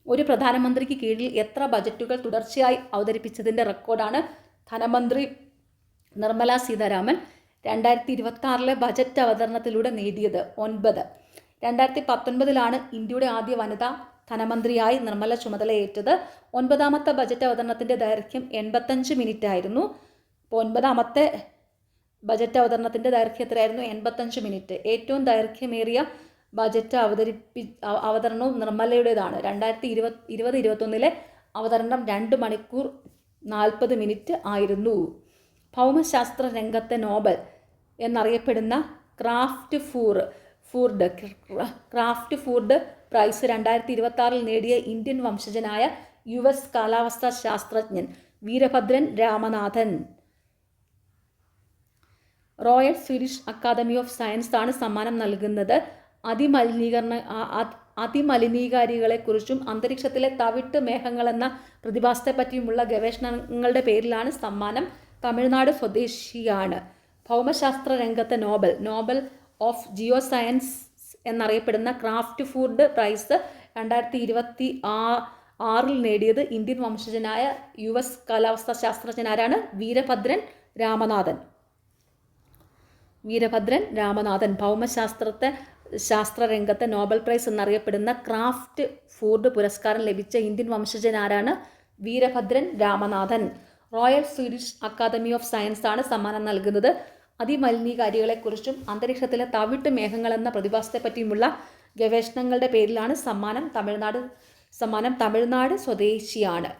ഒരു പ്രധാനമന്ത്രിക്ക് കീഴിൽ എത്ര ബജറ്റുകൾ തുടർച്ചയായി അവതരിപ്പിച്ചതിൻ്റെ റെക്കോർഡാണ് ധനമന്ത്രി നിർമ്മല സീതാരാമൻ 2026 ബജറ്റ് അവതരണത്തിലൂടെ നേടിയത്? 9. 2019 ഇന്ത്യയുടെ ആദ്യ വനിതാ ധനമന്ത്രിയായി നിർമ്മല ചുമതലയേറ്റത്. 9ാമത്തെ ബജറ്റ് അവതരണത്തിൻ്റെ ദൈർഘ്യം 85 മിനിറ്റ് ആയിരുന്നു. അപ്പോൾ 9ാമത്തെ ബജറ്റ് അവതരണത്തിൻ്റെ ദൈർഘ്യം എത്രയായിരുന്നു? 85 മിനിറ്റ്. ഏറ്റവും ദൈർഘ്യമേറിയ ബജറ്റ് അവതരണവും നിർമ്മലയുടേതാണ്. 2020-21 അവതരണം 2 മണിക്കൂർ 40 മിനിറ്റ് ആയിരുന്നു. ഭൗമശാസ്ത്ര രംഗത്തെ നോബൽ എന്നറിയപ്പെടുന്ന ക്രാഫ്റ്റ് ഫൂർഡ് പ്രൈസ് 2026 നേടിയ ഇന്ത്യൻ വംശജനായ US കാലാവസ്ഥാ ശാസ്ത്രജ്ഞൻ Veerabhadran Ramanathan. Royal Swedish Academy of Science ആണ് സമ്മാനം നൽകുന്നത്. അതിമലിനീകാരികളെക്കുറിച്ചും അന്തരീക്ഷത്തിലെ തവിട്ട് മേഘങ്ങൾ എന്ന പ്രതിഭാസത്തെപ്പറ്റിയുമുള്ള ഗവേഷണങ്ങളുടെ പേരിലാണ് സമ്മാനം. തമിഴ്നാട് സ്വദേശിയാണ്. ഭൗമശാസ്ത്ര രംഗത്തെ നോബൽ ഓഫ് ജിയോ സയൻസ് എന്നറിയപ്പെടുന്ന ക്രാഫ്റ്റ് ഫൂർഡ് പ്രൈസ് 2026 നേടിയത് ഇന്ത്യൻ വംശജനായ US കാലാവസ്ഥാ ശാസ്ത്രജ്ഞനാരാണ്? വീരഭദ്രൻ രാമനാഥൻ. ശാസ്ത്ര രംഗത്തെ നോബൽ പ്രൈസ് എന്നറിയപ്പെടുന്ന ക്രാഫ്റ്റ് ഫൂർഡ് പുരസ്കാരം ലഭിച്ച ഇന്ത്യൻ വംശജനാരാണ്? Veerabhadran Ramanathan. Royal Swedish Academy of Science ആണ് സമ്മാനം നൽകുന്നത്. അതിമലിനീകാരികളെക്കുറിച്ചും അന്തരീക്ഷത്തിലെ തവിട്ട് മേഘങ്ങൾ എന്ന പ്രതിഭാസത്തെപ്പറ്റിയുമുള്ള ഗവേഷണങ്ങളുടെ പേരിലാണ് സമ്മാനം. തമിഴ്നാട് സ്വദേശിയാണ്.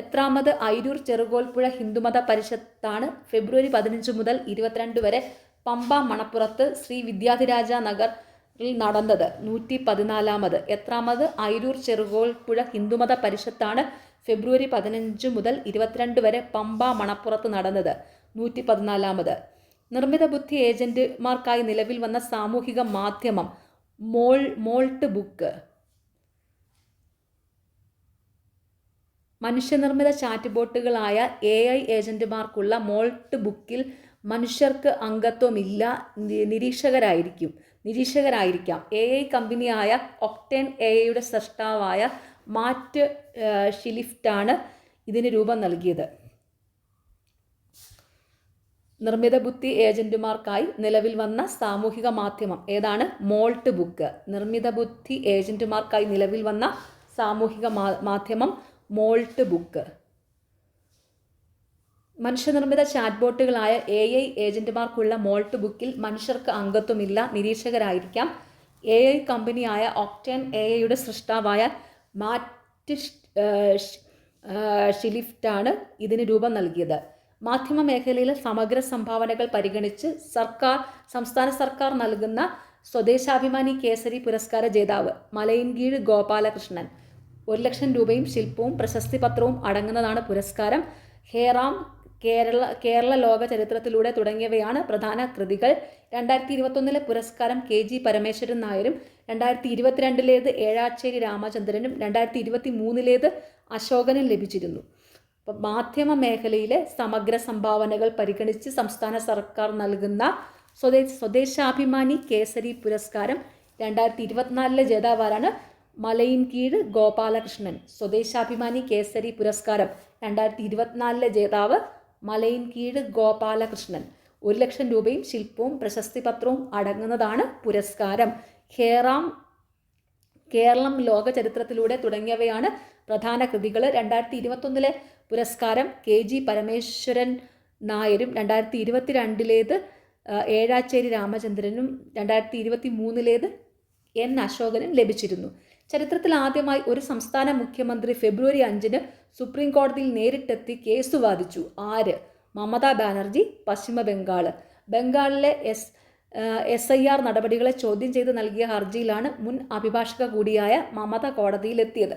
എത്രാമത് അയിരൂർ ചെറുകോൽപ്പുഴ ഹിന്ദുമത പരിഷത്താണ് ഫെബ്രുവരി 15 മുതൽ 22 വരെ പമ്പ മണപ്പുറത്ത് ശ്രീ വിദ്യാധിരാജ നഗറിൽ നടന്നത്? 114. എത്രാമത് അയിരൂർ ചെറുകോൽപ്പുഴ ഹിന്ദുമത പരിഷത്താണ് ഫെബ്രുവരി 15 മുതൽ 22 വരെ പമ്പ മണപ്പുറത്ത് നടന്നത്? 114. നിർമ്മിത ബുദ്ധി ഏജന്റുമാർക്കായി നിലവിൽ വന്ന സാമൂഹിക മാധ്യമം മോൾട്ട് ബുക്ക്. മനുഷ്യനിർമ്മിത ചാറ്റ് ബോട്ടുകളായ AI ഏജന്റുമാർക്കുള്ള മോൾട്ട് ബുക്കിൽ മനുഷ്യർക്ക് അംഗത്വമില്ല, നിരീക്ഷകരായിരിക്കാം. AI കമ്പനിയായ ഒക്ടേൻ AIയുടെ സൃഷ്ടാവായ മാറ്റ് ഷിലിഫ്റ്റാണ് ഇതിന് രൂപം നൽകിയത്. നിർമ്മിത ബുദ്ധി ഏജന്റുമാർക്കായി നിലവിൽ വന്ന സാമൂഹിക മാധ്യമം ഏതാണ്? Moltbook. നിർമ്മിത ബുദ്ധി ഏജന്റുമാർക്കായി നിലവിൽ വന്ന സാമൂഹിക മാധ്യമം മോൾട്ട് ബുക്ക്. മനുഷ്യനിർമ്മിത ചാറ്റ് ബോട്ടുകളായ AI ഏജന്റുമാർക്കുള്ള മോൾട്ട് ബുക്കിൽ മനുഷ്യർക്ക് അംഗത്വമില്ല, നിരീക്ഷകരായിരിക്കാം. AI കമ്പനിയായ ഒക്ടേൻ AIയുടെ സൃഷ്ടാവായ മാറ്റ് ഷിലിഫ്റ്റാണ് ഇതിന് രൂപം നൽകിയത്. മാധ്യമ മേഖലയിലെ സമഗ്ര സംഭാവനകൾ പരിഗണിച്ച് സംസ്ഥാന സർക്കാർ നൽകുന്ന സ്വദേശാഭിമാനി കേസരി പുരസ്കാര ജേതാവ് മലയൻകീഴ് ഗോപാലകൃഷ്ണൻ. 1,00,000 രൂപയും ശില്പവും പ്രശസ്തി പത്രവും അടങ്ങുന്നതാണ് പുരസ്കാരം. ഹേറാം, കേരള ലോക ചരിത്രത്തിലൂടെ തുടങ്ങിയവയാണ് പ്രധാന കൃതികൾ. 2021 പുരസ്കാരം KG പരമേശ്വരൻ നായരും 2022 ഏഴാച്ചേരി രാമചന്ദ്രനും 2023 അശോകനും ലഭിച്ചിരുന്നു. അപ്പോൾ മാധ്യമ മേഖലയിലെ സമഗ്ര സംഭാവനകൾ പരിഗണിച്ച് സംസ്ഥാന സർക്കാർ നൽകുന്ന സ്വദേശാഭിമാനി കേസരി പുരസ്കാരം 2024 ജേതാവാരാണ്? മലയിൻകീഴ് ഗോപാലകൃഷ്ണൻ. സ്വദേശാഭിമാനി കേസരി പുരസ്കാരം 2024 ജേതാവ് മലയിൻകീഴ് ഗോപാലകൃഷ്ണൻ. 1,00,000 രൂപയും ശില്പവും പ്രശസ്തിപത്രവും അടങ്ങുന്നതാണ് പുരസ്കാരം. കേരളം ലോക ചരിത്രത്തിലൂടെ തുടങ്ങിയവയാണ് പ്രധാന കൃതികൾ. 2021 പുരസ്കാരം KG പരമേശ്വരൻ നായരും 2022 ഏഴാച്ചേരി രാമചന്ദ്രനും 2023 N അശോകനും ലഭിച്ചിരുന്നു. ചരിത്രത്തിൽ ആദ്യമായി ഒരു സംസ്ഥാന മുഖ്യമന്ത്രി ഫെബ്രുവരി 5 സുപ്രീം കോടതിയിൽ നേരിട്ടെത്തി കേസ് വാദിച്ചു. ആര്? മമതാ ബാനർജി, പശ്ചിമ ബംഗാൾ. ബംഗാളിലെ SIR നടപടികളെ ചോദ്യം ചെയ്ത് നൽകിയ ഹർജിയിലാണ് മുൻ അഭിഭാഷക കൂടിയായ മമത കോടതിയിലെത്തിയത്.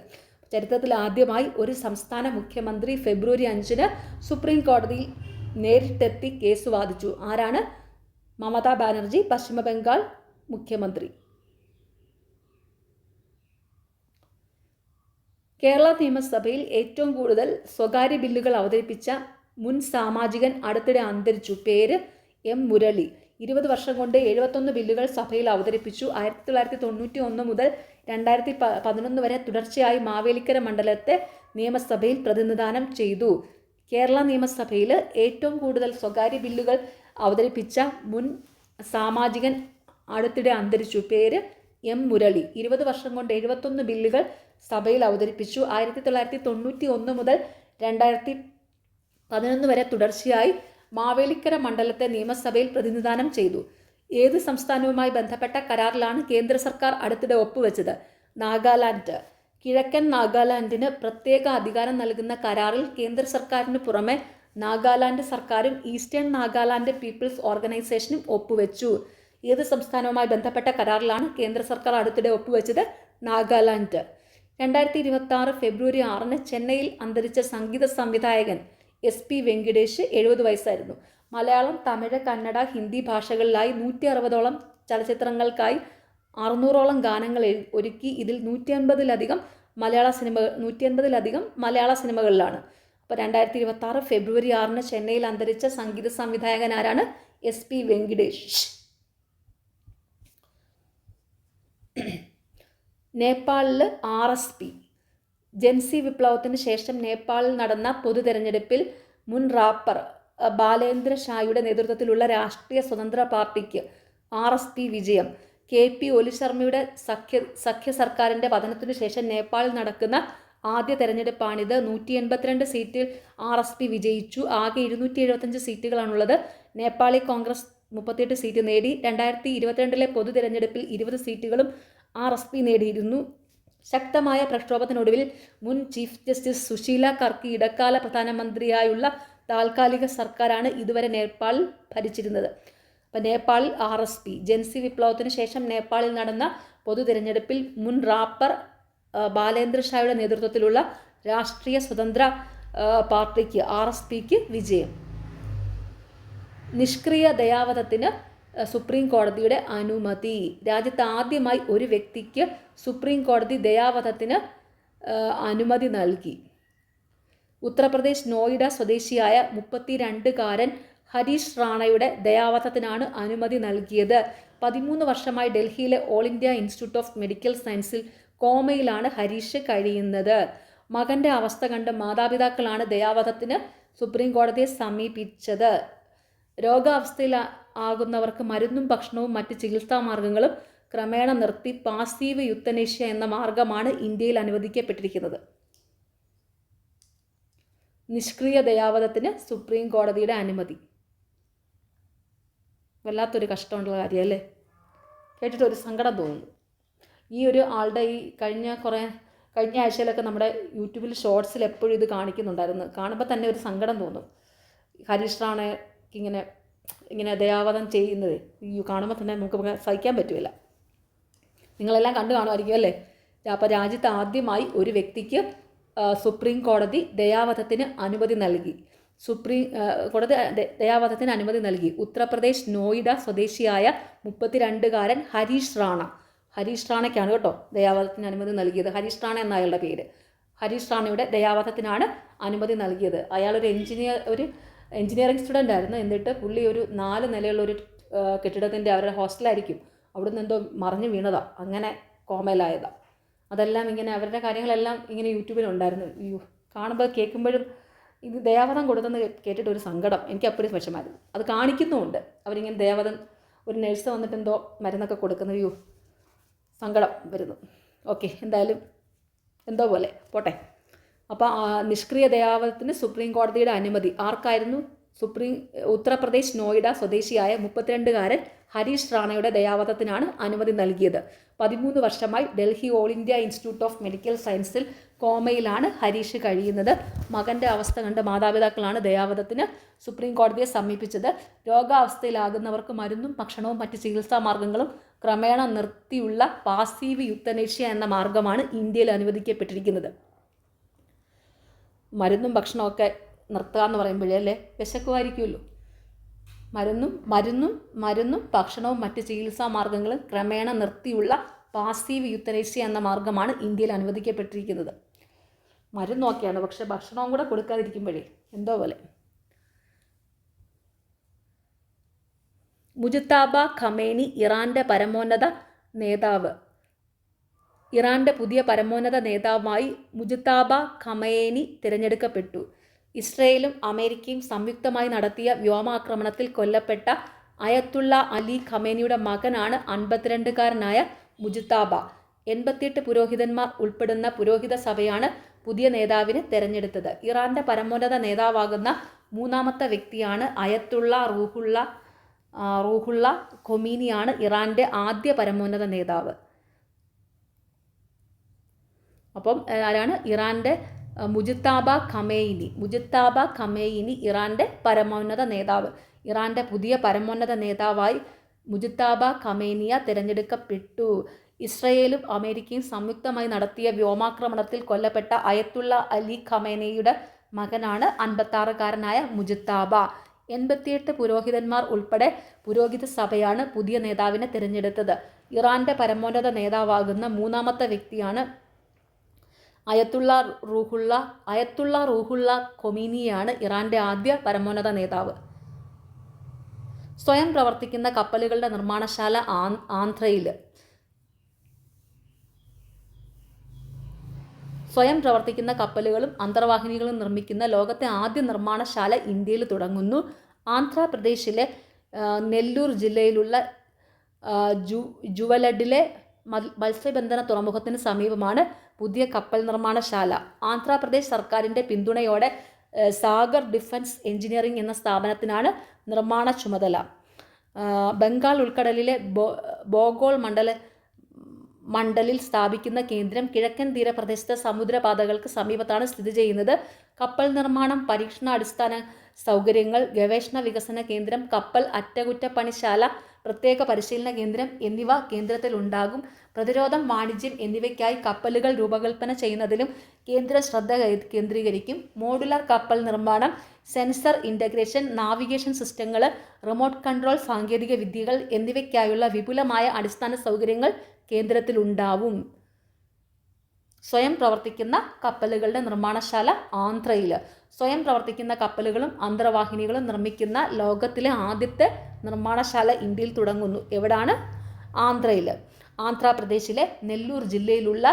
ചരിത്രത്തിൽ ആദ്യമായി ഒരു സംസ്ഥാന മുഖ്യമന്ത്രി ഫെബ്രുവരി 5 സുപ്രീം കോടതിയിൽ നേരിട്ടെത്തി കേസ് വാദിച്ചു. ആരാണ്? മമതാ ബാനർജി, പശ്ചിമ ബംഗാൾ മുഖ്യമന്ത്രി. കേരള നിയമസഭയിൽ ഏറ്റവും കൂടുതൽ സ്വകാര്യ ബില്ലുകൾ അവതരിപ്പിച്ച മുൻ സാമാജികൻ അടുത്തിടെ അന്തരിച്ചു. പേര് M. മുരളി. 20 വർഷം കൊണ്ട് 71 ബില്ലുകൾ സഭയിൽ അവതരിപ്പിച്ചു. 1991 മുതൽ 2011 വരെ തുടർച്ചയായി മാവേലിക്കര മണ്ഡലത്തെ നിയമസഭയിൽ പ്രതിനിധാനം ചെയ്തു. കേരള നിയമസഭയിൽ ഏറ്റവും കൂടുതൽ സ്വകാര്യ ബില്ലുകൾ അവതരിപ്പിച്ച മുൻ സാമാജികൻ അടുത്തിടെ അന്തരിച്ചു. പേര് M. മുരളി. 20 വർഷം കൊണ്ട് 71 ബില്ലുകൾ സഭയിൽ അവതരിപ്പിച്ചു. 1991 മുതൽ 2011 വരെ തുടർച്ചയായി മാവേലിക്കര മണ്ഡലത്തെ നിയമസഭയിൽ പ്രതിനിധാനം ചെയ്തു. ഏത് സംസ്ഥാനവുമായി ബന്ധപ്പെട്ട കരാറിലാണ് കേന്ദ്ര സർക്കാർ അടുത്തിടെ ഒപ്പുവെച്ചത്? നാഗാലാൻഡ്. കിഴക്കൻ നാഗാലാൻഡിന് പ്രത്യേക അധികാരം നൽകുന്ന കരാറിൽ കേന്ദ്ര സർക്കാരിന് പുറമെ നാഗാലാൻഡ് സർക്കാരും ഈസ്റ്റേൺ നാഗാലാൻഡ് പീപ്പിൾസ് ഓർഗനൈസേഷനും ഒപ്പുവെച്ചു. ഏത് സംസ്ഥാനവുമായി ബന്ധപ്പെട്ട കരാറിലാണ് കേന്ദ്ര സർക്കാർ അടുത്തിടെ ഒപ്പുവെച്ചത്? നാഗാലാൻഡ്. 2026 ഫെബ്രുവരി 6 ചെന്നൈയിൽ അന്തരിച്ച സംഗീത സംവിധായകൻ SP വെങ്കിടേഷ് 70 വയസ്സായിരുന്നു. മലയാളം, തമിഴ്, കന്നഡ, ഹിന്ദി ഭാഷകളിലായി 160ഓളം ചലച്ചിത്രങ്ങൾക്കായി 600ഓളം ഗാനങ്ങൾ ഒരുക്കി. ഇതിൽ 180ലധികം മലയാള സിനിമകളിലാണ്. അപ്പോൾ 2026 ഫെബ്രുവരി 6 ചെന്നൈയിൽ അന്തരിച്ച സംഗീത സംവിധായകൻ ആരാണ്? SP വെങ്കിടേഷ്. നേപ്പാളിൽ RSP. ജൻസി വിപ്ലവത്തിന് ശേഷം നേപ്പാളിൽ നടന്ന പൊതു തെരഞ്ഞെടുപ്പിൽ മുൻ റാപ്പർ ബാലേന്ദ്ര ഷായുടെ നേതൃത്വത്തിലുള്ള രാഷ്ട്രീയ സ്വതന്ത്ര പാർട്ടിക്ക് RSP വിജയം. KP ഒലി ശർമ്മയുടെ സഖ്യ സർക്കാരിൻ്റെ പതനത്തിനു ശേഷം നേപ്പാളിൽ നടക്കുന്ന ആദ്യ തെരഞ്ഞെടുപ്പാണിത്. 182 സീറ്റിൽ RSP വിജയിച്ചു. ആകെ 275 സീറ്റുകളാണുള്ളത്. നേപ്പാളി കോൺഗ്രസ് 38 സീറ്റ് നേടി. 2022 പൊതു തെരഞ്ഞെടുപ്പിൽ 20 സീറ്റുകളും RSP നേടിയിരുന്നു. ശക്തമായ പ്രക്ഷോഭത്തിനൊടുവിൽ മുൻ ചീഫ് ജസ്റ്റിസ് സുശീല കർക്കി ഇടക്കാല പ്രധാനമന്ത്രിയായുള്ള താൽക്കാലിക സർക്കാരാണ് ഇതുവരെ നേപ്പാളിൽ ഭരിച്ചിരുന്നത്. അപ്പം നേപ്പാളിൽ RSP. ജൻസി വിപ്ലവത്തിന് ശേഷം നേപ്പാളിൽ നടന്ന പൊതു തിരഞ്ഞെടുപ്പിൽ മുൻ റാപ്പർ ബാലേന്ദ്ര ഷായുടെ നേതൃത്വത്തിലുള്ള രാഷ്ട്രീയ സ്വതന്ത്ര പാർട്ടിക്ക് RSPക്ക് വിജയം. നിഷ്ക്രിയ ദയാവധത്തിന് സുപ്രീം കോടതിയുടെ അനുമതി. രാജ്യത്ത് ആദ്യമായി ഒരു വ്യക്തിക്ക് സുപ്രീം കോടതി ദയാവധത്തിന് അനുമതി നൽകി. ഉത്തർപ്രദേശ് നോയിഡ സ്വദേശിയായ 32കാരൻ ഹരീഷ് റാണയുടെ ദയാവധത്തിനാണ് അനുമതി നൽകിയത്. 13 വർഷമായി ഡൽഹിയിലെ all India institute of medical സയൻസിൽ കോമയിലാണ് ഹരീഷ് കഴിയുന്നത്. മകൻ്റെ അവസ്ഥ കണ്ട് മാതാപിതാക്കളാണ് ദയാവധത്തിന് സുപ്രീം കോടതിയെ സമീപിച്ചത്. രോഗാവസ്ഥയിൽ ആകുന്നവർക്ക് മരുന്നും ഭക്ഷണവും മറ്റ് ചികിത്സാ മാർഗങ്ങളും ക്രമേണ നിർത്തി പാസീവ് യുത്തനേഷ്യ എന്ന മാർഗമാണ് ഇന്ത്യയിൽ അനുവദിക്കപ്പെട്ടിരിക്കുന്നത്. നിഷ്ക്രിയ ദയാവധത്തിന് സുപ്രീം കോടതിയുടെ അനുമതി. വല്ലാത്തൊരു കഷ്ടമുള്ള കാര്യമല്ലേ? കേട്ടിട്ട് ഒരു സങ്കടം തോന്നുന്നു. ഈ ഒരു ആളുടെ ഈ കഴിഞ്ഞ ആഴ്ചയിലൊക്കെ നമ്മുടെ യൂട്യൂബിൽ ഷോർട്സിൽ എപ്പോഴും ഇത് കാണിക്കുന്നുണ്ടായിരുന്നു. കാണുമ്പോൾ തന്നെ ഒരു സങ്കടം തോന്നും. ഹരീഷ് റാണയ്ക്ക് ഇങ്ങനെ ദയാവധം ചെയ്യുന്നത് കാണുമ്പോൾ തന്നെ നമുക്ക് സഹിക്കാൻ പറ്റുമില്ല. നിങ്ങളെല്ലാം കണ്ടു കാണുമായിരിക്കും അല്ലേ? അപ്പോൾ രാജ്യത്ത് ആദ്യമായി ഒരു വ്യക്തിക്ക് സുപ്രീം കോടതി ദയാവധത്തിന് അനുമതി നൽകി. ദയാവധത്തിന് അനുമതി നൽകി. ഉത്തർപ്രദേശ് നോയിഡ സ്വദേശിയായ 32കാരൻ ഹരീഷ് റാണയ്ക്കാണ് കേട്ടോ ദയാവധത്തിന് അനുമതി നൽകിയത്. ഹരീഷ് റാണ എന്ന അയാളുടെ പേര്. ഹരീഷ് റാണയുടെ ദയാവധത്തിനാണ് അനുമതി നൽകിയത്. അയാളൊരു എഞ്ചിനീയറിംഗ് സ്റ്റുഡൻ്റ് ആയിരുന്നു. എന്നിട്ട് പുള്ളി ഒരു 4 നിലയുള്ള ഒരു കെട്ടിടത്തിൻ്റെ അവരുടെ ഹോസ്റ്റലായിരിക്കും, അവിടുന്ന് എന്തോ മറിഞ്ഞു വീണതാണ്, അങ്ങനെ കോമയിലായതാണ്. അതെല്ലാം ഇങ്ങനെ അവരുടെ കാര്യങ്ങളെല്ലാം ഇങ്ങനെ യൂട്യൂബിലുണ്ടായിരുന്നു. അയ്യോ, കാണുമ്പോൾ കേൾക്കുമ്പോഴും ഇത് ദയാവധം കൊടുത്തെന്ന് കേട്ടിട്ട് ഒരു സങ്കടം, എനിക്ക് അപ്പോഴും വിഷമായിരുന്നു. അത് കാണിക്കുന്നുമുണ്ട്, അവരിങ്ങനെ ദയാവധം ഒരു നഴ്സ് വന്നിട്ട് എന്തോ മരുന്നൊക്കെ കൊടുക്കുന്ന, അയ്യോ സങ്കടം വരുന്നു. ഓക്കെ, എന്തായാലും എന്തോ പോലെ പോട്ടെ. അപ്പോൾ നിഷ്ക്രിയ ദയാവധത്തിന് സുപ്രീം കോടതിയുടെ അനുമതി. ആർക്കായിരുന്നു? ഉത്തർപ്രദേശ് നോയിഡ സ്വദേശിയായ 32-കാരൻ ഹരീഷ് റാണയുടെ ദയാവധത്തിനാണ് അനുമതി നൽകിയത്. 13 വർഷമായി Delhi all India institute of medical സയൻസിൽ കോമയിലാണ് ഹരീഷ് കഴിയുന്നത്. മകൻ്റെ അവസ്ഥ കണ്ട് മാതാപിതാക്കളാണ് ദയാവധത്തിന് സുപ്രീം കോടതിയെ സമീപിച്ചത്. രോഗാവസ്ഥയിലാകുന്നവർക്ക് മരുന്നും ഭക്ഷണവും മറ്റ് ചികിത്സാ മാർഗങ്ങളും ക്രമേണ നിർത്തിയുള്ള പാസീവ് യുത്തനേഷ്യ എന്ന മാർഗമാണ് ഇന്ത്യയിൽ അനുവദിക്കപ്പെട്ടിരിക്കുന്നത്. മരുന്നും ഭക്ഷണമൊക്കെ നിർത്തുക എന്ന് പറയുമ്പോഴേ അല്ലേ വിശക്കുമായിരിക്കുമല്ലോ. മരുന്നും ഭക്ഷണവും മറ്റ് ചികിത്സാ മാർഗങ്ങളും ക്രമേണ നിർത്തിയുള്ള പാസീവ് യുത്തനേഷ്യ എന്ന മാർഗമാണ് ഇന്ത്യയിൽ അനുവദിക്കപ്പെട്ടിരിക്കുന്നത്. മരുന്നൊക്കെയാണ്, പക്ഷെ ഭക്ഷണവും കൂടെ കൊടുക്കാതിരിക്കുമ്പോഴേ എന്തോ പോലെ. മുജ്തബ ഖമേനി ഇറാൻ്റെ പരമോന്നത നേതാവ്. ഇറാൻ്റെ പുതിയ പരമോന്നത നേതാവായി മുജ്തബ ഖമേനി തിരഞ്ഞെടുക്കപ്പെട്ടു. ഇസ്രയേലും അമേരിക്കയും സംയുക്തമായി നടത്തിയ വ്യോമാക്രമണത്തിൽ കൊല്ലപ്പെട്ട അയത്തുള്ള അലി ഖമേനിയുടെ മകനാണ് 52-കാരനായ മുജ്തബ. 88 പുരോഹിതന്മാർ ഉൾപ്പെടുന്ന പുരോഹിത സഭയാണ് പുതിയ നേതാവിനെ തെരഞ്ഞെടുത്തത്. ഇറാൻ്റെ പരമോന്നത നേതാവാകുന്ന മൂന്നാമത്തെ വ്യക്തിയാണ് അയത്തുള്ള റൂഹുള്ള ഖൊമീനിയാണ് ഇറാൻ്റെ ആദ്യ പരമോന്നത നേതാവ്. അപ്പം ആരാണ്? ഇറാൻ്റെ മുജ്തബ ഖമേനി ഇറാൻ്റെ പരമോന്നത നേതാവ്. ഇറാൻ്റെ പുതിയ പരമോന്നത നേതാവായി മുജ്തബ ഖമേനിയ തിരഞ്ഞെടുക്കപ്പെട്ടു. ഇസ്രയേലും അമേരിക്കയും സംയുക്തമായി നടത്തിയ വ്യോമാക്രമണത്തിൽ കൊല്ലപ്പെട്ട അയത്തുള്ള അലി ഖമേനിയുടെ മകനാണ് 56-കാരനായ മുജ്തബ. 88 പുരോഹിതന്മാർ ഉൾപ്പെടെ പുരോഹിത സഭയാണ് പുതിയ നേതാവിനെ തിരഞ്ഞെടുത്തത്. ഇറാൻ്റെ പരമോന്നത നേതാവാകുന്ന മൂന്നാമത്തെ വ്യക്തിയാണ് അയത്തുള്ള റൂഹുള്ള ഖൊമീനിയാണ് ഇറാൻ്റെ ആദ്യ പരമോന്നത നേതാവ്. സ്വയം പ്രവർത്തിക്കുന്ന കപ്പലുകളുടെ നിർമ്മാണശാല ആന്ധ്രയിൽ. സ്വയം പ്രവർത്തിക്കുന്ന കപ്പലുകളും അന്തർവാഹിനികളും നിർമ്മിക്കുന്ന ലോകത്തെ ആദ്യ നിർമ്മാണശാല ഇന്ത്യയിൽ തുടങ്ങുന്നു. ആന്ധ്രാപ്രദേശിലെ നെല്ലൂർ ജില്ലയിലുള്ള ജുവലഡിലെ മത്സ്യബന്ധന തുറമുഖത്തിന് സമീപമാണ് പുതിയ കപ്പൽ നിർമ്മാണശാല. ആന്ധ്രാപ്രദേശ് സർക്കാരിൻ്റെ പിന്തുണയോടെ സാഗർ ഡിഫൻസ് എഞ്ചിനീയറിംഗ് എന്ന സ്ഥാപനത്തിനാണ് നിർമ്മാണ ചുമതല. ബംഗാൾ ഉൾക്കടലിലെ ബോഗോൾ മണ്ഡലിൽ സ്ഥാപിക്കുന്ന കേന്ദ്രം കിഴക്കൻ തീരപ്രദേശത്തെ സമുദ്രപാതകൾക്ക് സമീപത്താണ് സ്ഥിതി ചെയ്യുന്നത്. കപ്പൽ നിർമ്മാണം, പരീക്ഷണാടിസ്ഥാന സൗകര്യങ്ങൾ, ഗവേഷണ വികസന കേന്ദ്രം, കപ്പൽ അറ്റകുറ്റപ്പണിശാല, പ്രത്യേക പരിശീലന കേന്ദ്രം എന്നിവ കേന്ദ്രത്തിലുണ്ടാകും. പ്രതിരോധം, വാണിജ്യം എന്നിവയ്ക്കായി കപ്പലുകൾ രൂപകൽപ്പന ചെയ്യുന്നതിലും കേന്ദ്ര ശ്രദ്ധ കേന്ദ്രീകരിക്കും. മോഡുലർ കപ്പൽ നിർമ്മാണം, സെൻസർ ഇൻ്റഗ്രേഷൻ, നാവിഗേഷൻ സിസ്റ്റങ്ങൾ, റിമോട്ട് കൺട്രോൾ സാങ്കേതിക വിദ്യകൾ എന്നിവയ്ക്കായുള്ള വിപുലമായ അടിസ്ഥാന സൗകര്യങ്ങൾ കേന്ദ്രത്തിലുണ്ടാവും. സ്വയം പ്രവർത്തിക്കുന്ന കപ്പലുകളുടെ നിർമ്മാണശാല ആന്ധ്രയിൽ. സ്വയം പ്രവർത്തിക്കുന്ന കപ്പലുകളും അന്തർവാഹിനികളും നിർമ്മിക്കുന്ന ലോകത്തിലെ ആദ്യത്തെ നിർമ്മാണശാല ഇന്ത്യയിൽ തുടങ്ങുന്നു. എവിടാണ്? ആന്ധ്രയിൽ. ആന്ധ്രാപ്രദേശിലെ നെല്ലൂർ ജില്ലയിലുള്ള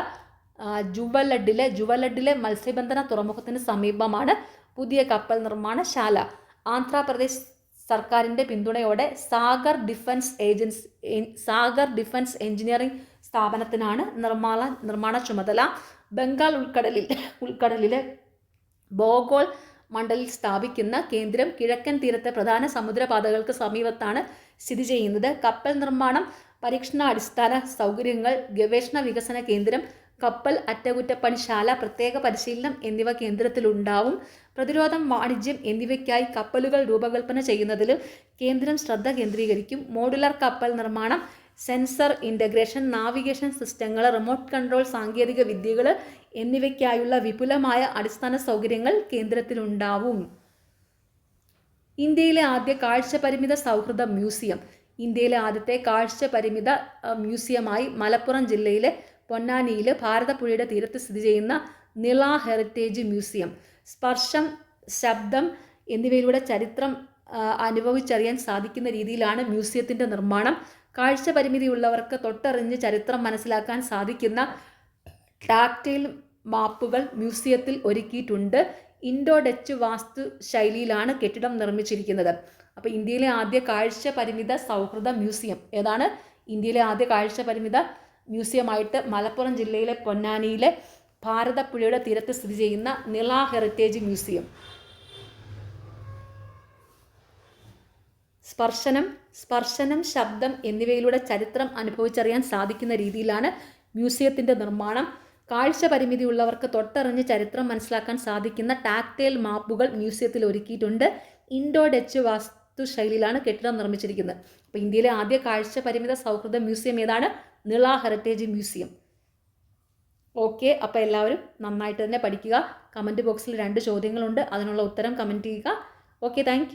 ജുവലഡിലെ മത്സ്യബന്ധന തുറമുഖത്തിന് സമീപമാണ് പുതിയ കപ്പൽ നിർമ്മാണശാല. ആന്ധ്രാപ്രദേശ് സർക്കാരിൻ്റെ പിന്തുണയോടെ സാഗർ ഡിഫൻസ് എഞ്ചിനീയറിംഗ് സ്ഥാപനത്തിനാണ് നിർമ്മാണ ചുമതല. ബംഗാൾ ഉൾക്കടലിലെ ബോഗോൾ മണ്ഡലിൽ സ്ഥാപിക്കുന്ന കേന്ദ്രം കിഴക്കൻ തീരത്തെ പ്രധാന സമുദ്രപാതകൾക്ക് സമീപത്താണ് സ്ഥിതി ചെയ്യുന്നത്. കപ്പൽ നിർമ്മാണം, പരീക്ഷണാടിസ്ഥാന സൗകര്യങ്ങൾ, ഗവേഷണ വികസന കേന്ദ്രം, കപ്പൽ അറ്റകുറ്റപ്പണിശാല, പ്രത്യേക പരിശീലനം എന്നിവ കേന്ദ്രത്തിലുണ്ടാവും. പ്രതിരോധം, വാണിജ്യം എന്നിവയ്ക്കായി കപ്പലുകൾ രൂപകൽപ്പന ചെയ്യുന്നതിലും കേന്ദ്രം ശ്രദ്ധ കേന്ദ്രീകരിക്കും. മോഡുലർ കപ്പൽ നിർമ്മാണം, സെൻസർ ഇൻ്റഗ്രേഷൻ, നാവിഗേഷൻ സിസ്റ്റങ്ങൾ, റിമോട്ട് കൺട്രോൾ സാങ്കേതിക വിദ്യകൾ എന്നിവയ്ക്കായുള്ള വിപുലമായ അടിസ്ഥാന സൗകര്യങ്ങൾ കേന്ദ്രത്തിലുണ്ടാവും. ഇന്ത്യയിലെ ആദ്യ കാഴ്ചപരിമിത സൗഹൃദ മ്യൂസിയം. ഇന്ത്യയിലെ ആദ്യത്തെ കാഴ്ചപരിമിത മ്യൂസിയമായി മലപ്പുറം ജില്ലയിലെ പൊന്നാനിയിൽ ഭാരതപ്പുഴയുടെ തീരത്ത് സ്ഥിതി ചെയ്യുന്ന നിള ഹെറിറ്റേജ് മ്യൂസിയം. സ്പർശം, ശബ്ദം എന്നിവയിലൂടെ ചരിത്രം അനുഭവിച്ചറിയാൻ സാധിക്കുന്ന രീതിയിലാണ് മ്യൂസിയത്തിൻ്റെ നിർമ്മാണം. കാഴ്ചപരിമിതിയുള്ളവർക്ക് തൊട്ടറിഞ്ഞ് ചരിത്രം മനസ്സിലാക്കാൻ സാധിക്കുന്ന ടാക്ടൈൽ മാപ്പുകൾ മ്യൂസിയത്തിൽ ഒരുക്കിയിട്ടുണ്ട്. ഇൻഡോ ഡച്ച് വാസ്തു ശൈലിയിലാണ് കെട്ടിടം നിർമ്മിച്ചിരിക്കുന്നത്. അപ്പോൾ ഇന്ത്യയിലെ ആദ്യ കാഴ്ച പരിമിത സൗഹൃദ മ്യൂസിയം ഏതാണ്? ഇന്ത്യയിലെ ആദ്യ കാഴ്ച പരിമിത മ്യൂസിയമായിട്ട് മലപ്പുറം ജില്ലയിലെ പൊന്നാനിയിലെ ഭാരതപ്പുഴയുടെ തീരത്ത് സ്ഥിതി ചെയ്യുന്ന നിള ഹെറിറ്റേജ് മ്യൂസിയം. സ്പർശനം, ശബ്ദം എന്നിവയിലൂടെ ചരിത്രം അനുഭവിച്ചറിയാൻ സാധിക്കുന്ന രീതിയിലാണ് മ്യൂസിയത്തിൻ്റെ നിർമ്മാണം. കാഴ്ച പരിമിതിയുള്ളവർക്ക് തൊട്ടറിഞ്ഞ് ചരിത്രം മനസ്സിലാക്കാൻ സാധിക്കുന്ന ടാക്ടൈൽ മാപ്പുകൾ മ്യൂസിയത്തിൽ ഒരുക്കിയിട്ടുണ്ട്. ഇൻഡോ ഡച്ച് വാസ്തുശൈലിയിലാണ് കെട്ടിടം നിർമ്മിച്ചിരിക്കുന്നത്. അപ്പോൾ ഇന്ത്യയിലെ ആദ്യ കാഴ്ച പരിമിത സൗഹൃദ മ്യൂസിയം ഏതാണ്? Nila heritage museum. ഓക്കെ, അപ്പോൾ എല്ലാവരും നന്നായിട്ട് തന്നെ പഠിക്കുക. കമൻറ്റ് ബോക്സിൽ 2 ചോദ്യങ്ങളുണ്ട്, അതിനുള്ള ഉത്തരം കമൻറ്റ് ചെയ്യുക. Okay, thank